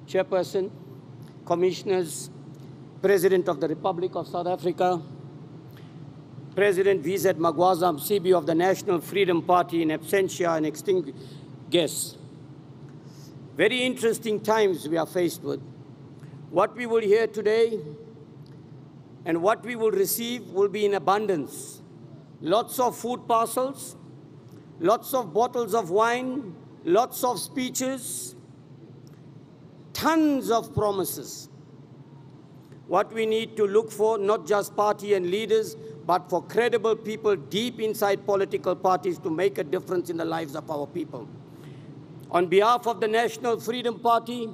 Chairperson, Commissioners, President of the Republic of South Africa, President VZ Magwaza Msibi of the National Freedom Party in absentia and esteemed guests. Very interesting times we are faced with. What we will hear today and what we will receive will be in abundance. Lots of food parcels, lots of bottles of wine, lots of speeches, tons of promises. What we need to look for, not just party and leaders, but for credible people deep inside political parties to make a difference in the lives of our people. On behalf of the National Freedom Party,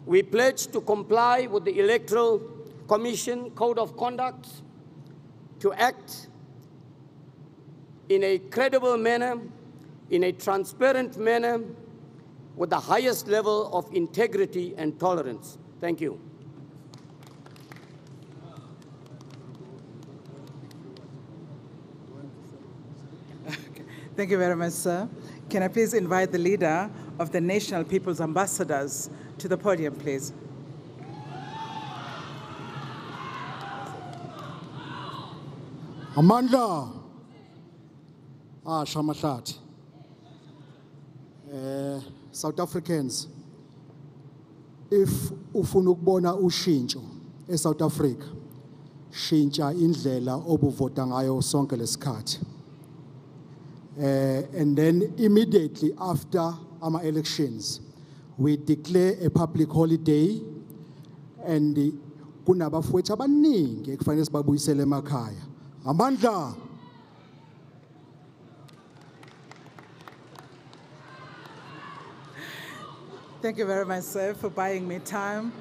we pledge to comply with the Electoral Commission Code of Conduct, to act in a credible manner, in a transparent manner, with the highest level of integrity and tolerance. Thank you. Thank you very much, sir. Can I please invite the leader of the National People's Ambassadors to the podium, please? Amandla, Shamahlati. South Africans, if ufuna ukubona ushintsho eSouth Africa, shintsha indlela obuvota ngayo sonke lesikhathi. And then immediately after our elections, we declare a public holiday, and kunabafowethu abaningi ekufanele sibabuyisele emakhaya. Amandla. Thank you very much, sir, for buying me time.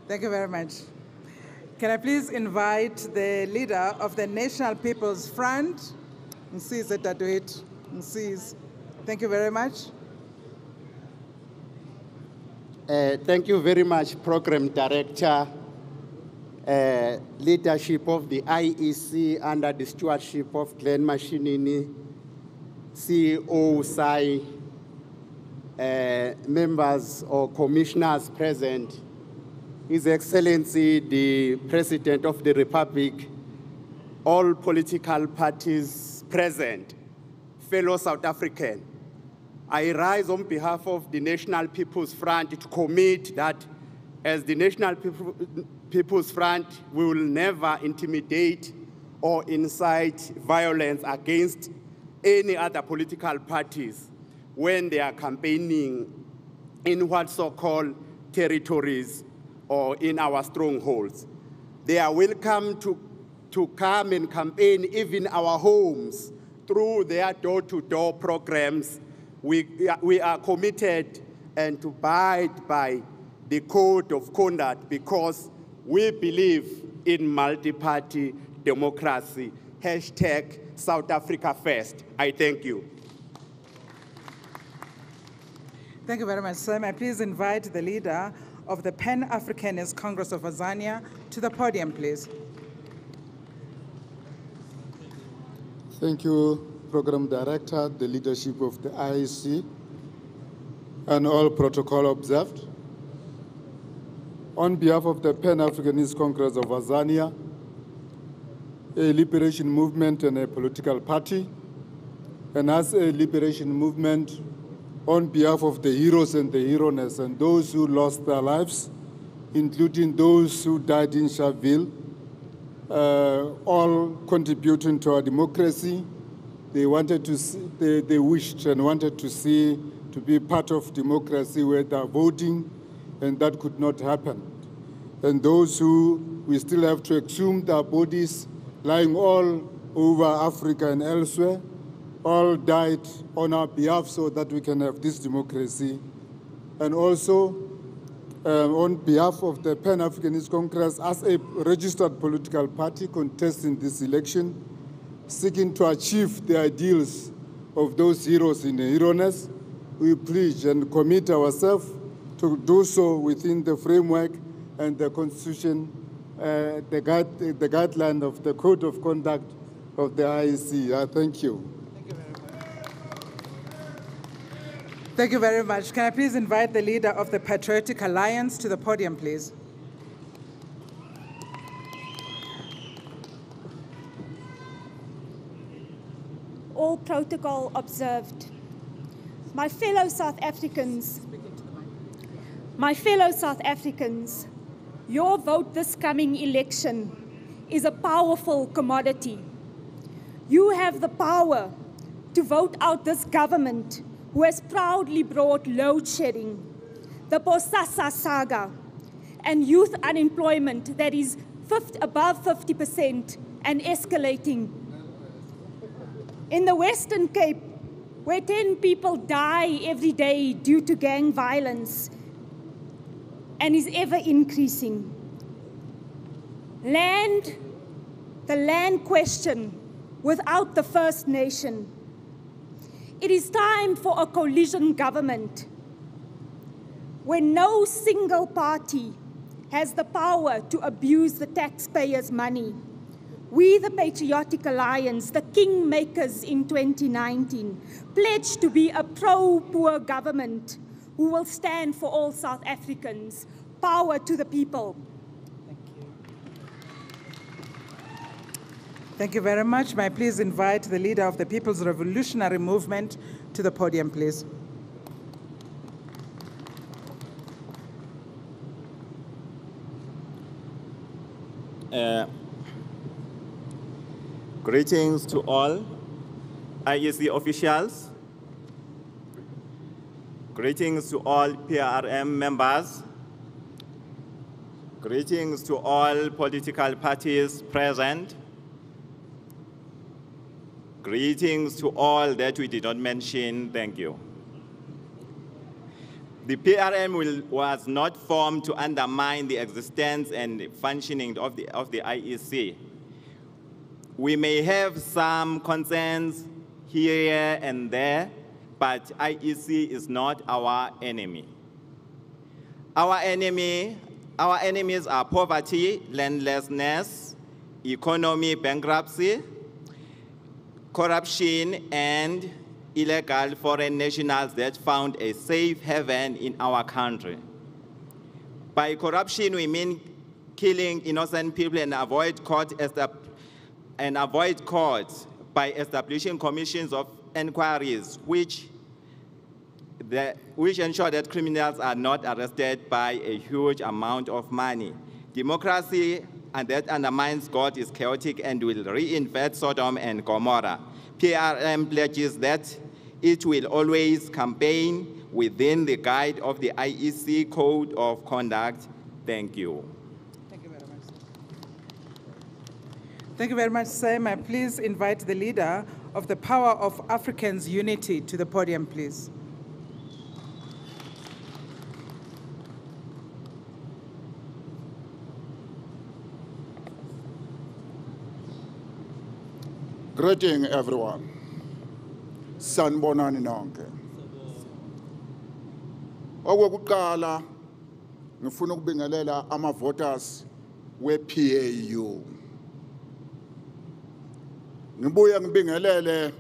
Thank you very much. Can I please invite the leader of the National People's Front? Thank you very much. Thank you very much, Program Director, leadership of the IEC under the stewardship of Glenn Mashinini, CEO Sai, members or commissioners present, His Excellency the President of the Republic, all political parties present, fellow South African. I rise on behalf of the National People's Front to commit that as the National People's Front, we will never intimidate or incite violence against any other political parties when they are campaigning in what so-called territories or in our strongholds. They are welcome to come and campaign even our homes through their door-to-door programs. We are committed and to abide by the code of conduct because we believe in multi-party democracy. Hashtag South Africa first. I thank you. Thank you very much, sir. May I please invite the leader of the Pan-Africanist Congress of Azania to the podium, please. Thank you, Program Director, the leadership of the IEC, and all protocol observed. On behalf of the Pan-Africanist Congress of Azania, a liberation movement and a political party, and as a liberation movement, on behalf of the heroes and the heroines and those who lost their lives, including those who died in Sharpeville, all contributing to our democracy. They wanted to see, they wished and wanted to see, to be part of democracy where they're voting, and that could not happen. And those who we still have to exhume their bodies lying all over Africa and elsewhere, all died on our behalf so that we can have this democracy. And also, on behalf of the Pan-Africanist Congress, as a registered political party contesting this election, seeking to achieve the ideals of those heroes in the heroines, we pledge and commit ourselves to do so within the framework and the Constitution, the guideline of the Code of Conduct of the IEC. Thank you. Thank you very much. Can I please invite the leader of the Patriotic Alliance to the podium, please? All protocol observed. My fellow South Africans, your vote this coming election is a powerful commodity. You have the power to vote out this government who has proudly brought load shedding, the Bosasa saga, and youth unemployment that is above 50% and escalating. In the Western Cape, where 10 people die every day due to gang violence and is ever increasing. The land question without the First Nation. It is time for a coalition government where no single party has the power to abuse the taxpayers' money. We, the Patriotic Alliance, the kingmakers in 2019, pledge to be a pro-poor government who will stand for all South Africans. Power to the people. Thank you. Thank you very much. May I please invite the leader of the People's Revolutionary Movement to the podium, please. Greetings to all IEC officials. Greetings to all PRM members. Greetings to all political parties present. Greetings to all that we did not mention. Thank you. The PRM was not formed to undermine the existence and functioning of the IEC. We may have some concerns here and there, but IEC is not our enemy. Our enemies are poverty, landlessness, economy bankruptcy, corruption, and illegal foreign nationals that found a safe haven in our country. By corruption, we mean killing innocent people and avoid court by establishing commissions of inquiries which ensure that criminals are not arrested by a huge amount of money. Democracy and that undermines God is chaotic and will reinvent Sodom and Gomorrah. PRM pledges that it will always campaign within the guide of the IEC Code of Conduct. Thank you. Thank you very much. Thank you very much, sir. May I please invite the leader of the Power of Africans Unity to the podium, please. Greeting everyone. Sanibonani nonke. Okokuqala ngifuna ukubingelela ama-voters we-PAU. Ngibuye ngibingelele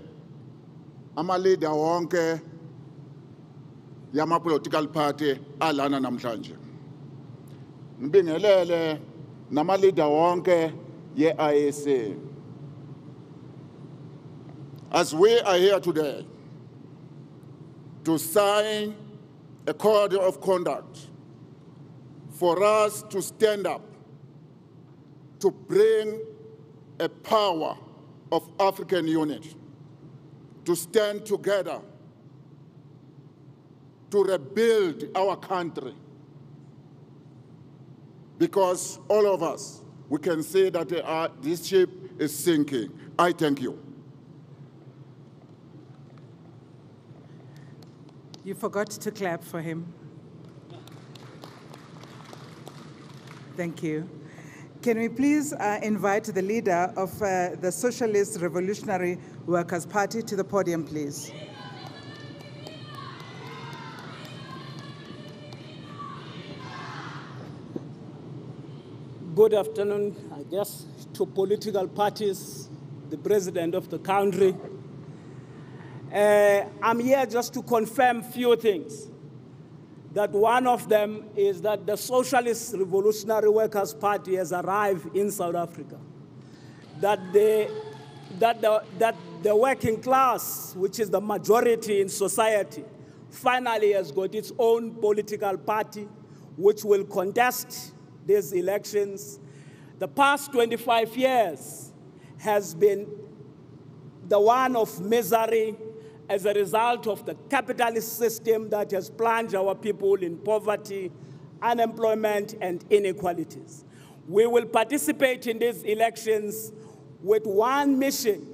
ama-leader wonke yama-political party alana namhlanje. Ngibingelele nama-leader wonke ye-IEC. As we are here today to sign a code of conduct for us to stand up, to bring a power of African unity, to stand together, to rebuild our country. Because all of us, we can see that this ship is sinking. I thank you. You forgot to clap for him. Thank you. Can we please invite the leader of the Socialist Revolutionary Workers' Party to the podium, please? Good afternoon, I guess, to political parties, the president of the country. I'm here just to confirm a few things. That one of them is that the Socialist Revolutionary Workers' Party has arrived in South Africa. That the working class, which is the majority in society, finally has got its own political party, which will contest these elections. The past 25 years has been the one of misery as a result of the capitalist system that has plunged our people in poverty, unemployment, and inequalities. We will participate in these elections with one mission: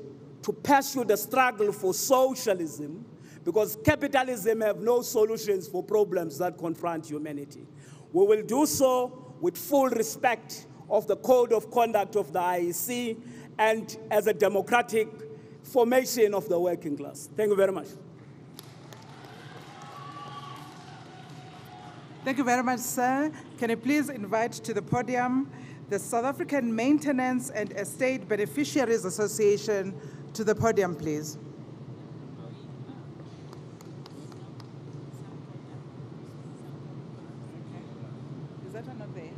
to pursue the struggle for socialism, because capitalism have no solutions for problems that confront humanity. We will do so with full respect of the code of conduct of the IEC and as a democratic formation of the working class. Thank you very much. Thank you very much, sir. Can you please invite to the podium the South African Maintenance and Estate Beneficiaries Association to the podium, please. Is that one not there?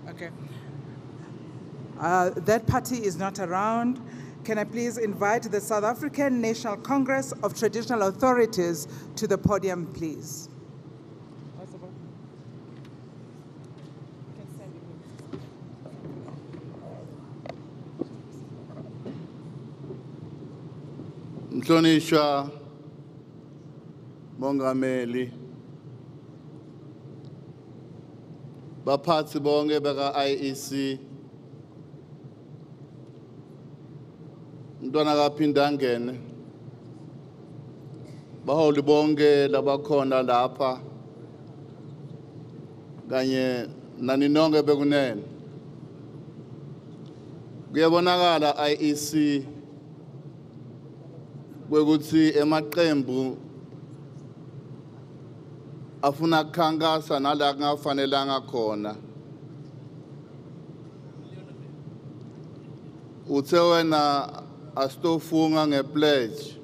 Okay. That party is not around. Can I please invite the South African National Congress of Traditional Authorities to the podium, please? Mhlonishwa Mongameli, baphathi bonke baka IEC, Mntwana kaphinda ngene, baholi bonke labakhona lapha, kanye nani nonke bekunene. Kuyabonakala IEC kwekuthi emaqembu afuna khankasa nala kungafanelanga khona. Uthe wena asitofunga ngepledge,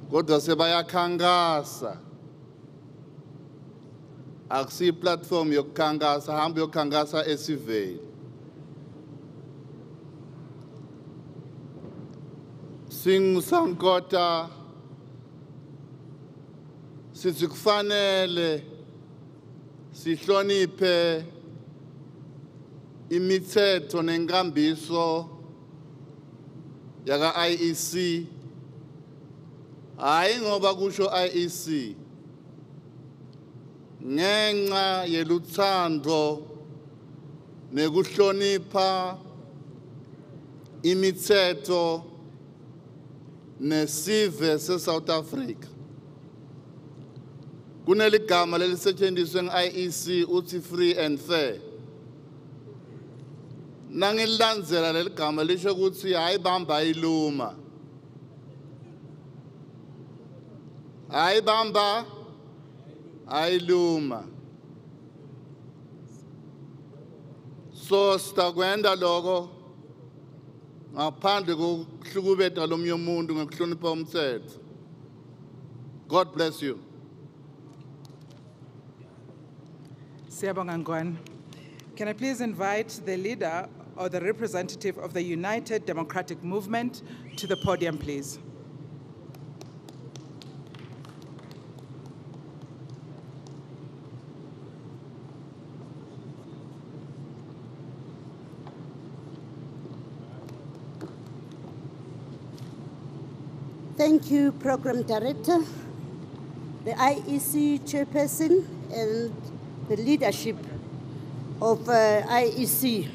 kodwa sebayakhankasa. Akusi platform yokukhankasa, hamba yokukhankasa esiveli. Singusankota sithi kufanele sihloniphe imithetho nenkambiso yaka IEC, hayi ngoba kusho IEC, ngenxa yeluthando nekuhlonipha imithetho nesive se-South Africa. Kuneligama lelisetshenziswe nge-IEC uthi free and fair. Nangilandzela leligama lisho ukuthi ayibamba iluma. Ayibamba ayiluma. So sitakwenda lokho ngaphandle kokuhlukubeta lomunye umuntu ngokuhlonipha umthetho. God bless you. Siyabonga Ngwane. Can I please invite the leader or the representative of the United Democratic Movement to the podium, please? Thank you, Program Director, the IEC Chairperson, and the leadership of IEC.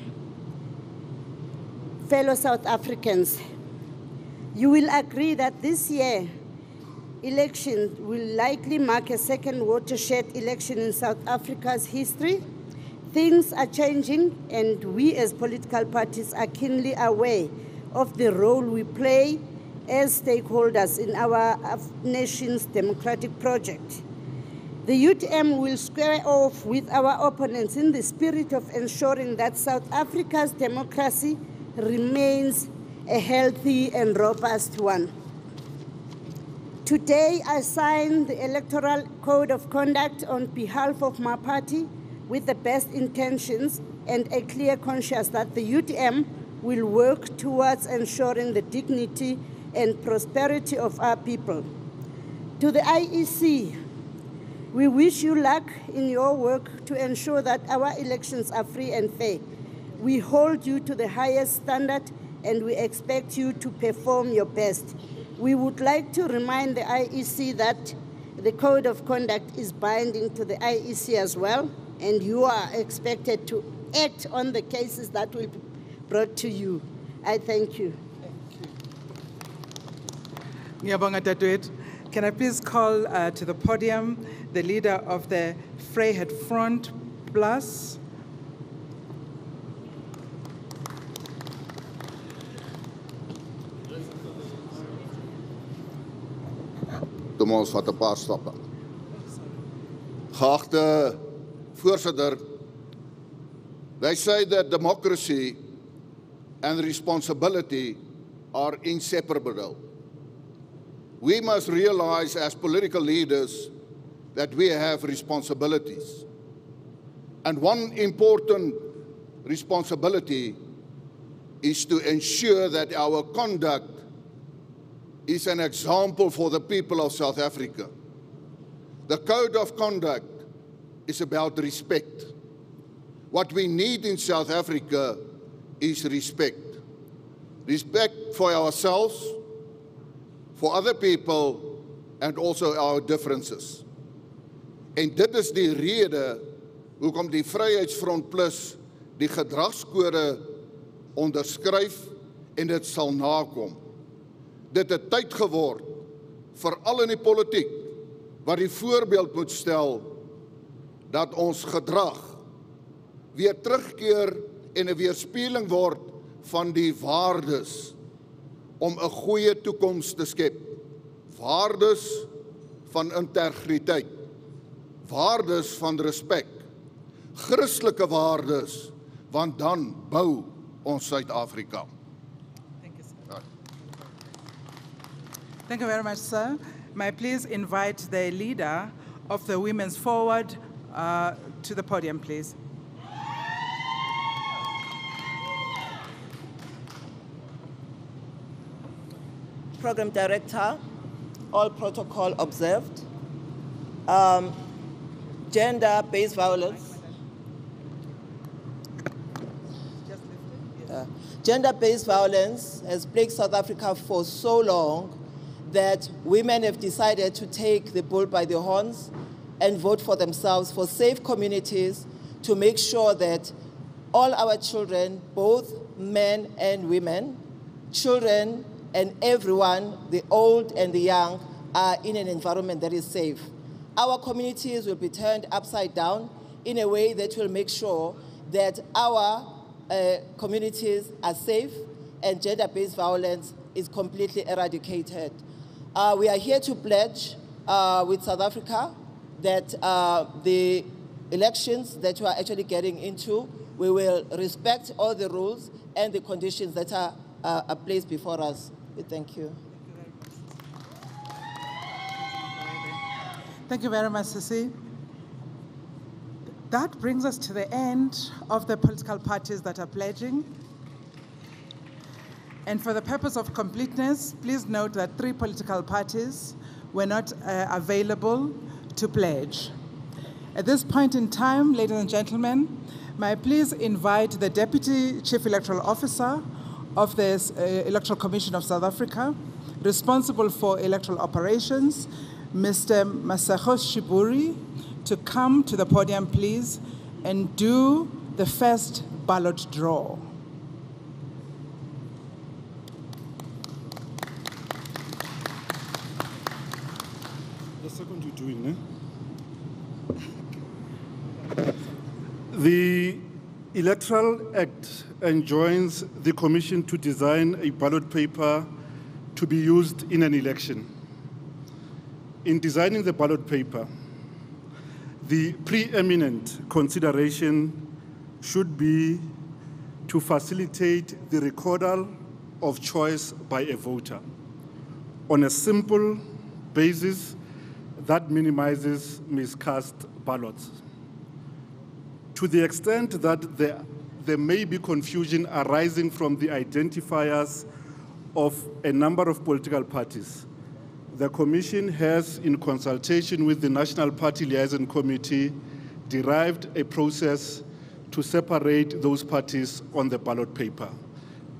Fellow South Africans, you will agree that this year election will likely mark a second watershed election in South Africa's history. Things are changing, and we as political parties are keenly aware of the role we play as stakeholders in our nation's democratic project. The UTM will square off with our opponents in the spirit of ensuring that South Africa's democracy remains a healthy and robust one. Today, I sign the Electoral Code of Conduct on behalf of my party with the best intentions and a clear conscience that the UTM will work towards ensuring the dignity and prosperity of our people. To the IEC, we wish you luck in your work to ensure that our elections are free and fair. We hold you to the highest standard and we expect you to perform your best. We would like to remind the IEC that the Code of Conduct is binding to the IEC as well, and you are expected to act on the cases that will be brought to you. I thank you. Ngiyabonga Dadewethu. Can I please call to the podium the leader of the Vryheid Front Plus? Kom ons vat 'n paar stappe. Geagte voorsitter, they say that democracy and responsibility are inseparable. We must realize as political leaders that we have responsibilities. And one important responsibility is to ensure that our conduct is an example for the people of South Africa. The Code of Conduct is about respect. What we need in South Africa is respect. Respect for ourselves, for other people, and also our differences. En dit is die rede hoekom die Vryheidsfront Plus die gedragskode onderskryf en dit sal nakom. Dit het tyd geword, veral in die politiek, wat die voorbeeld moet stel dat ons gedrag weer terugkeer en 'n weerspieëling word van die waardes om 'n goeie toekoms te skep. Waardes van integriteit, waardes van respek, Christelike waardes, want dan bou ons Suid-Afrika. Thank you very much, sir. May I please invite the leader of the Women's Forward to the podium, please. Program Director, all protocol observed. Gender-based violence. Gender-based violence has plagued South Africa for so long that women have decided to take the bull by the horns and vote for themselves for safe communities to make sure that all our children, both men and women, children and everyone, the old and the young, are in an environment that is safe. Our communities will be turned upside down in a way that will make sure that our communities are safe and gender-based violence is completely eradicated. We are here to pledge with South Africa that the elections that we are actually getting into, we will respect all the rules and the conditions that are placed before us. Thank you. Thank you very much, Sisi. That brings us to the end of the political parties that are pledging. And for the purpose of completeness, please note that 3 political parties were not available to pledge. At this point in time, ladies and gentlemen, may I please invite the Deputy Chief Electoral Officer of the Electoral Commission of South Africa, responsible for electoral operations, Mr. Masego Shiburi, to come to the podium, please, and do the first ballot draw. The second you're doing, The Electoral Act enjoins the Commission to design a ballot paper to be used in an election. In designing the ballot paper, The preeminent consideration should be to facilitate the recordal of choice by a voter on a simple basis that minimizes miscast ballots. To the extent that there may be confusion arising from the identifiers of a number of political parties, the Commission has, in consultation with the National Party Liaison Committee, derived a process to separate those parties on the ballot paper.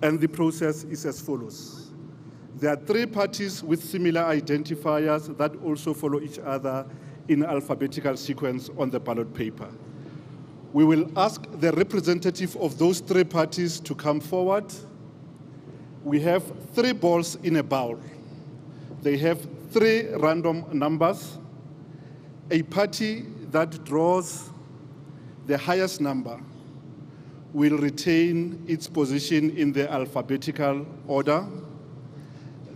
And the process is as follows. There are 3 parties with similar identifiers that also follow each other in alphabetical sequence on the ballot paper. We will ask the representative of those 3 parties to come forward. We have 3 balls in a bowl. They have 3 random numbers. A party that draws the highest number will retain its position in the alphabetical order.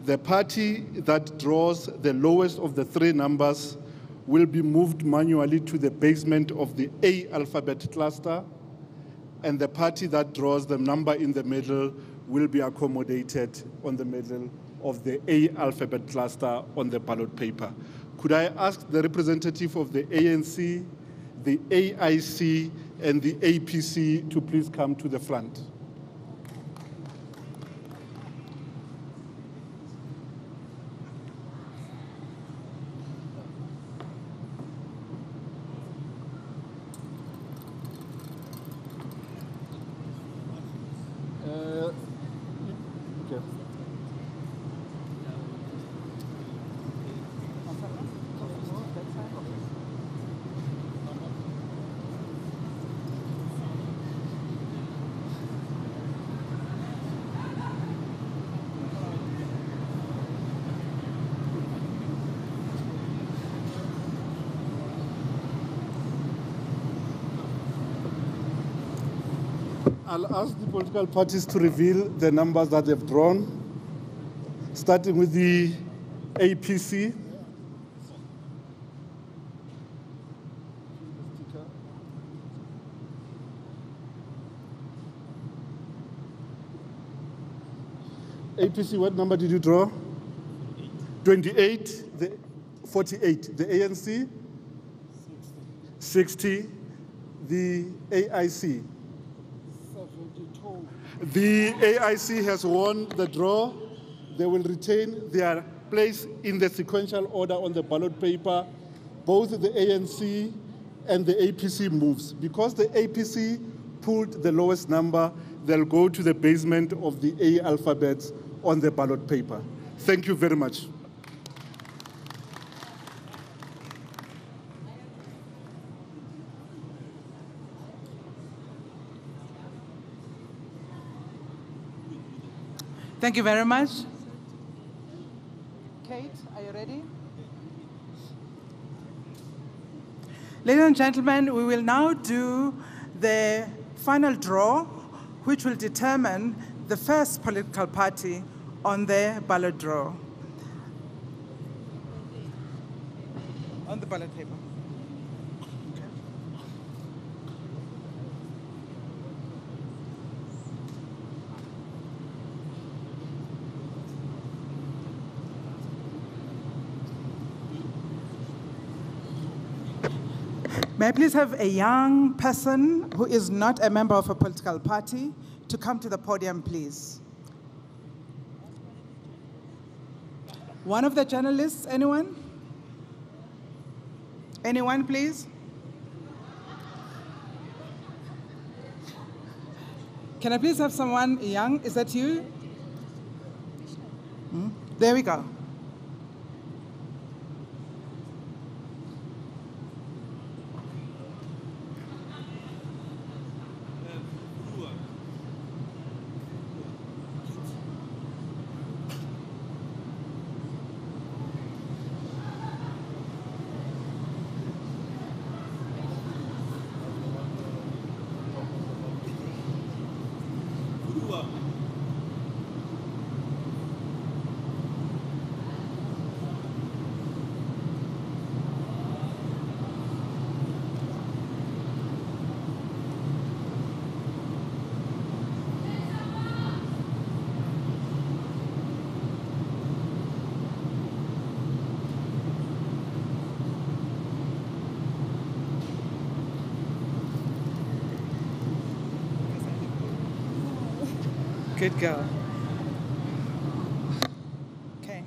The party that draws the lowest of the 3 numbers will be moved manually to the basement of the A alphabet cluster, and the party that draws the number in the middle will be accommodated on the middle of the A alphabet cluster on the ballot paper. Could I ask the representative of the ANC, the AIC, and the APC to please come to the front? I'll ask the political parties to reveal the numbers that they've drawn, starting with the APC. APC, what number did you draw? 28, 48. The ANC? 60. The AIC? The AIC has won the draw. They will retain their place in the sequential order on the ballot paper. Both the ANC and the APC moves. Because the APC pulled the lowest number, they'll go to the basement of the A alphabets on the ballot paper. Thank you very much. Thank you very much. Kate, are you ready? Ladies and gentlemen, we will now do the final draw, which will determine the first political party on the ballot draw. On the ballot paper. May I please have a young person who is not a member of a political party to come to the podium, please? One of the journalists, anyone? Anyone, please? Can I please have someone young? Is that you? There we go. Good girl. Okay.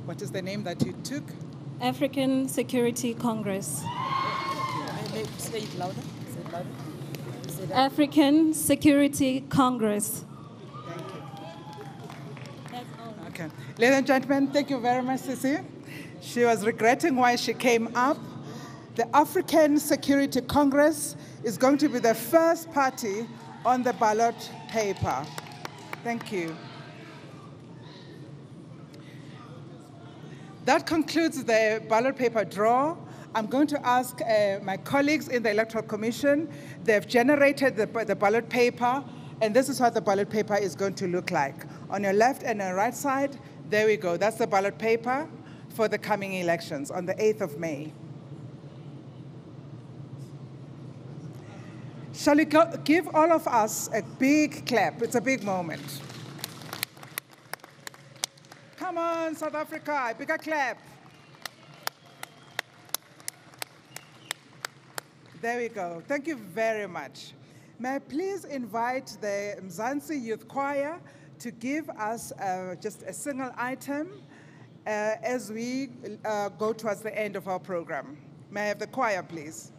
What is the name that you took? African Security Congress. Say it louder. Say it louder. Say that. African Security Congress. Okay. Ladies and gentlemen, thank you very much, Sissy. She was regretting why she came up. The African Security Congress is going to be the first party on the ballot paper. Thank you. That concludes the ballot paper draw. I'm going to ask my colleagues in the Electoral Commission. They've generated the ballot paper, and this is what the ballot paper is going to look like. On your left and your right side, there we go. That's the ballot paper for the coming elections on the 8th of May. Shall we give all of us a big clap? It's a big moment. Come on, South Africa, a bigger clap. There we go. Thank you very much. May I please invite the Mzansi Youth Choir to give us just a single item as we go towards the end of our program. May I have the choir, please?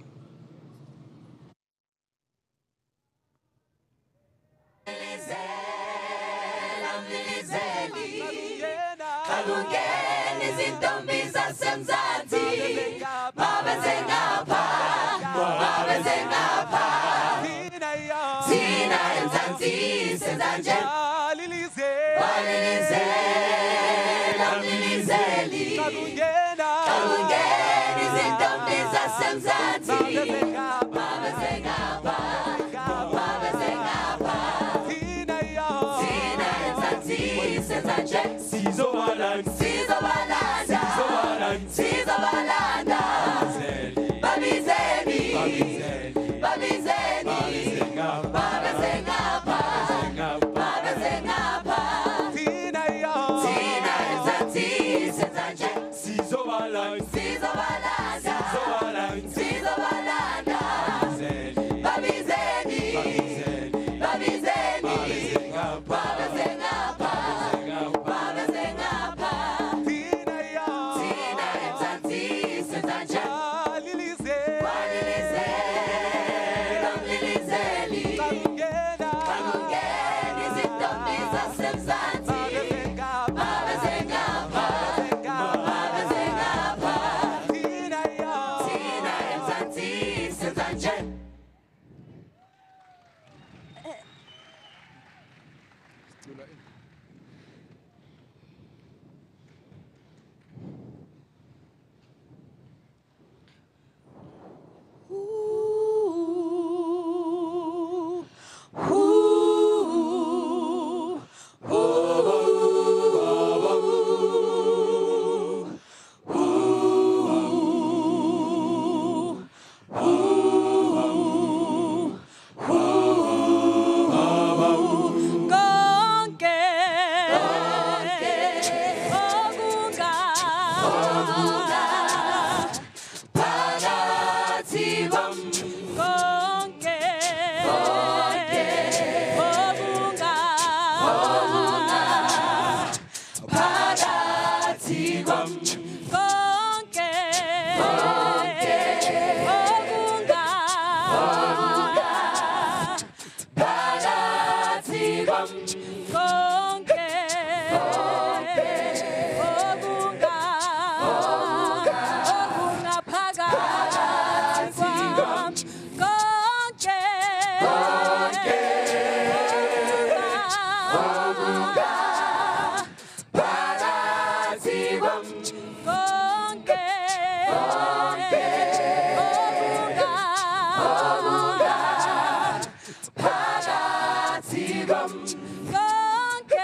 Konke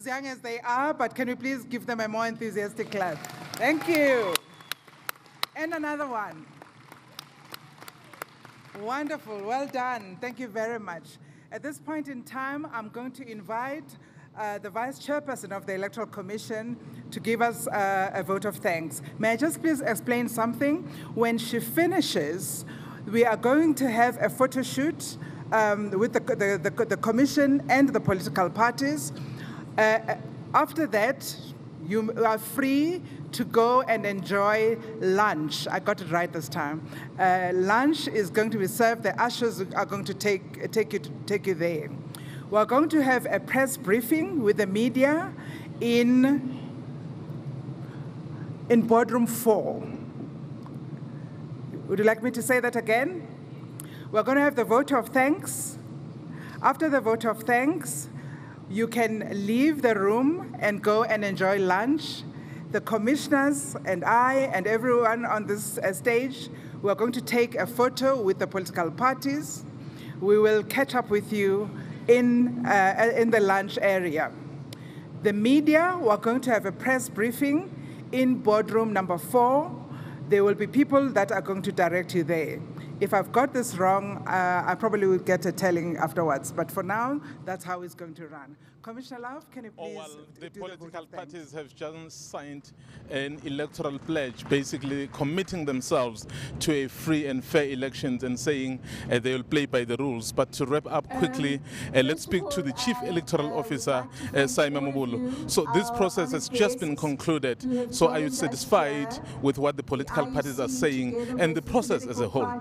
As young as they are, but can we please give them a more enthusiastic clap? Thank you. And another one. Wonderful, well done. Thank you very much. At this point in time, I'm going to invite the Vice Chairperson of the Electoral Commission to give us a vote of thanks. May I just please explain something? When she finishes, we are going to have a photo shoot with the Commission and the political parties. After that, you are free to go and enjoy lunch. I got it right this time. Lunch is going to be served. The ushers are going to take you there. We're going to have a press briefing with the media in boardroom 4. Would you like me to say that again? We're going to have the vote of thanks. After the vote of thanks, you can leave the room and go and enjoy lunch. The commissioners and I and everyone on this stage, we're going to take a photo with the political parties. We will catch up with you in the lunch area. The media, we're going to have a press briefing in boardroom number 4. There will be people that are going to direct you there. If I've got this wrong, I probably will get a telling afterwards. But for now, that's how it's going to run. Commissioner Love, can you please? The political parties have just signed an electoral pledge, basically committing themselves to a free and fair elections and saying they will play by the rules. But to wrap up quickly, let's speak to the Chief Electoral Officer, Simon Mabulu. So this process has just been concluded. So are you satisfied with what the political parties are saying and the process as a whole?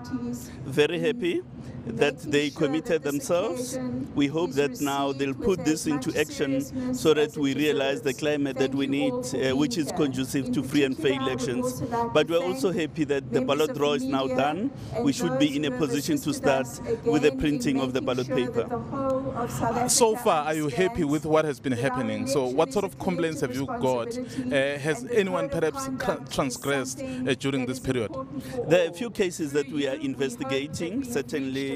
Very happy that they committed themselves. We hope that now they'll put this into action so that we realize the climate that we need, which is conducive to free and fair elections. But we're also happy that the ballot draw is now done. We should be in a position to start with the printing of the ballot paper. So far, are you happy with what has been happening? So what sort of complaints have you got? Has anyone perhaps transgressed during this period? There are a few cases that we are investigating, certainly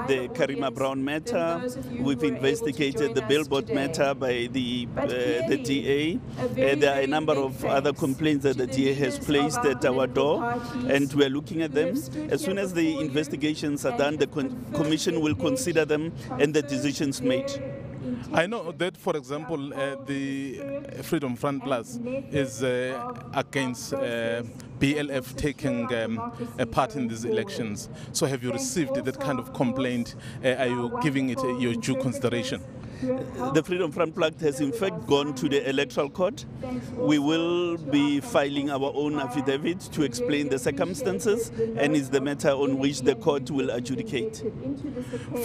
the Karima Brown matter. We've investigated the billboard matter by the DA. There are a number of other complaints that the DA has placed at our door, and we are looking at them. As soon as the investigations are done, the Commission will consider them and the decisions made. I know that, for example, the Freedom Front Plus is against BLF taking a part in these elections. So have you received that kind of complaint? Are you giving it your due consideration? The Freedom Front Plug has in fact gone to the Electoral Court. We will be filing our own affidavit to explain the circumstances, and it's the matter on which the court will adjudicate.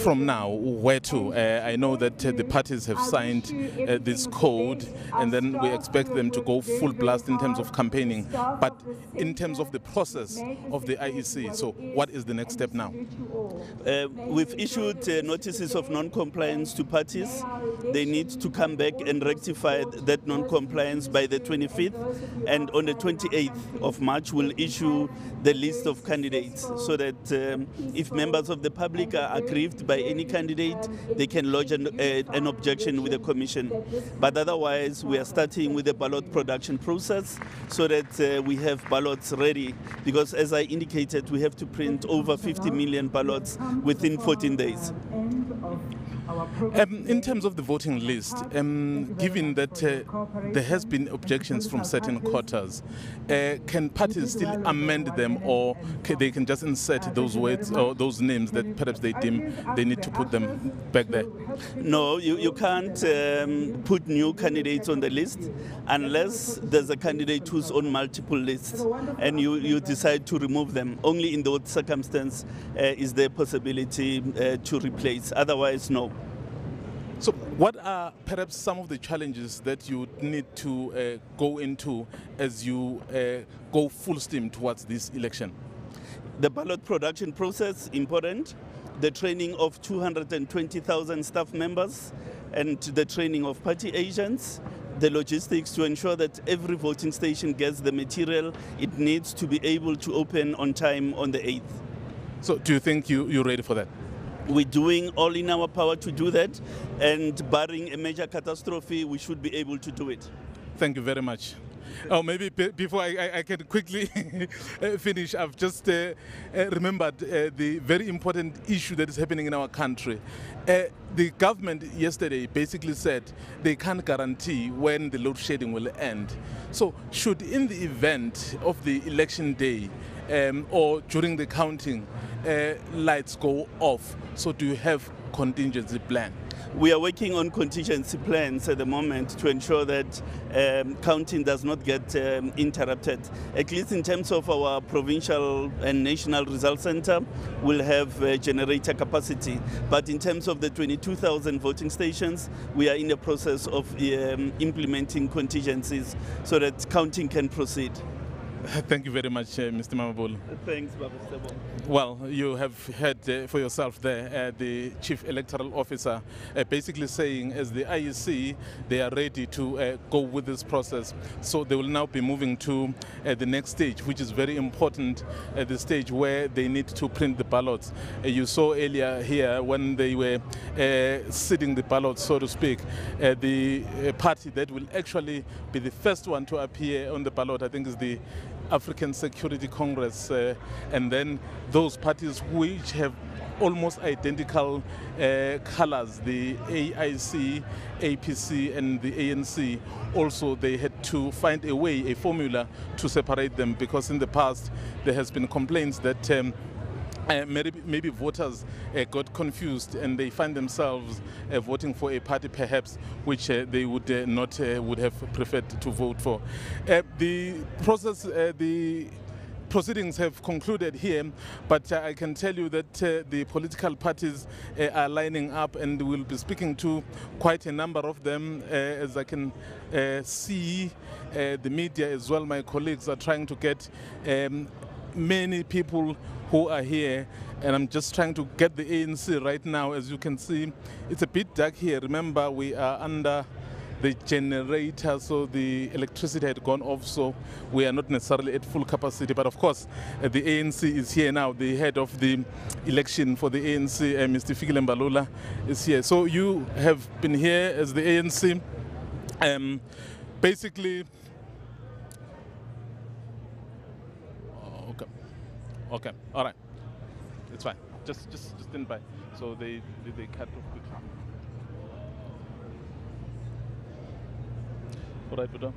From now, where to? I know that the parties have signed this code, and then we expect them to go full blast in terms of campaigning. But in terms of the process of the IEC, so what is the next step now? We've issued notices of non-compliance to parties. They need to come back and rectify that non-compliance by the 25th, and on the 28th of March we'll issue the list of candidates so that if members of the public are aggrieved by any candidate, they can lodge an objection with the Commission. But otherwise, we are starting with the ballot production process so that we have ballots ready, because as I indicated, we have to print over 50 million ballots within 14 days. In terms of the voting list, given that there has been objections from certain quarters, can parties still amend them, or they can just insert those words or those names that perhaps they deem they need to put them back there? No, you can't put new candidates on the list unless there's a candidate who's on multiple lists and you decide to remove them. Only in those circumstances is there possibility to replace. Otherwise, no. So what are perhaps some of the challenges that you need to go into as you go full steam towards this election? The ballot production process, important. The training of 220,000 staff members and the training of party agents. The logistics to ensure that every voting station gets the material it needs to be able to open on time on the 8th. So do you think you're ready for that? We're doing all in our power to do that, and barring a major catastrophe, we should be able to do it. Thank you very much. Oh, maybe before I can quickly finish, I've just remembered the very important issue that is happening in our country. The government yesterday basically said they can't guarantee when the load shedding will end. So should, in the event of the election day or during the counting, lights go off, so do you have contingency plan? We are working on contingency plans at the moment to ensure that counting does not get interrupted. At least in terms of our provincial and national results center, we'll have generator capacity. But in terms of the 22,000 voting stations, we are in the process of implementing contingencies so that counting can proceed. Thank you very much, Mr. Mamabolo. Thanks, Baba Sebo. Well, you have heard for yourself there the Chief Electoral Officer basically saying, as the IEC, they are ready to go with this process. So they will now be moving to the next stage, which is very important, the stage where they need to print the ballots. You saw earlier here when they were seeding the ballots, so to speak, the party that will actually be the first one to appear on the ballot, I think, is the African Security Congress, and then those parties which have almost identical colors, the AIC, APC, and the ANC, also they had to find a way, a formula to separate them, because in the past there has been complaints that maybe voters got confused and they find themselves voting for a party perhaps which they would not would have preferred to vote for. The process, the proceedings have concluded here, but I can tell you that the political parties are lining up, and we'll be speaking to quite a number of them. As I can see, the media as well, my colleagues are trying to get many people who are here, and I'm just trying to get the ANC right now. As you can see, it's a bit dark here. Remember, we are under the generator, so the electricity had gone off, so we are not necessarily at full capacity. But of course, the ANC is here now. The head of the election for the ANC, Mr. Fikile Mbalula, is here. So you have been here as the ANC. Basically, okay, all right, it's fine. Just stand by. So they cut off quickly. All right, Buddha.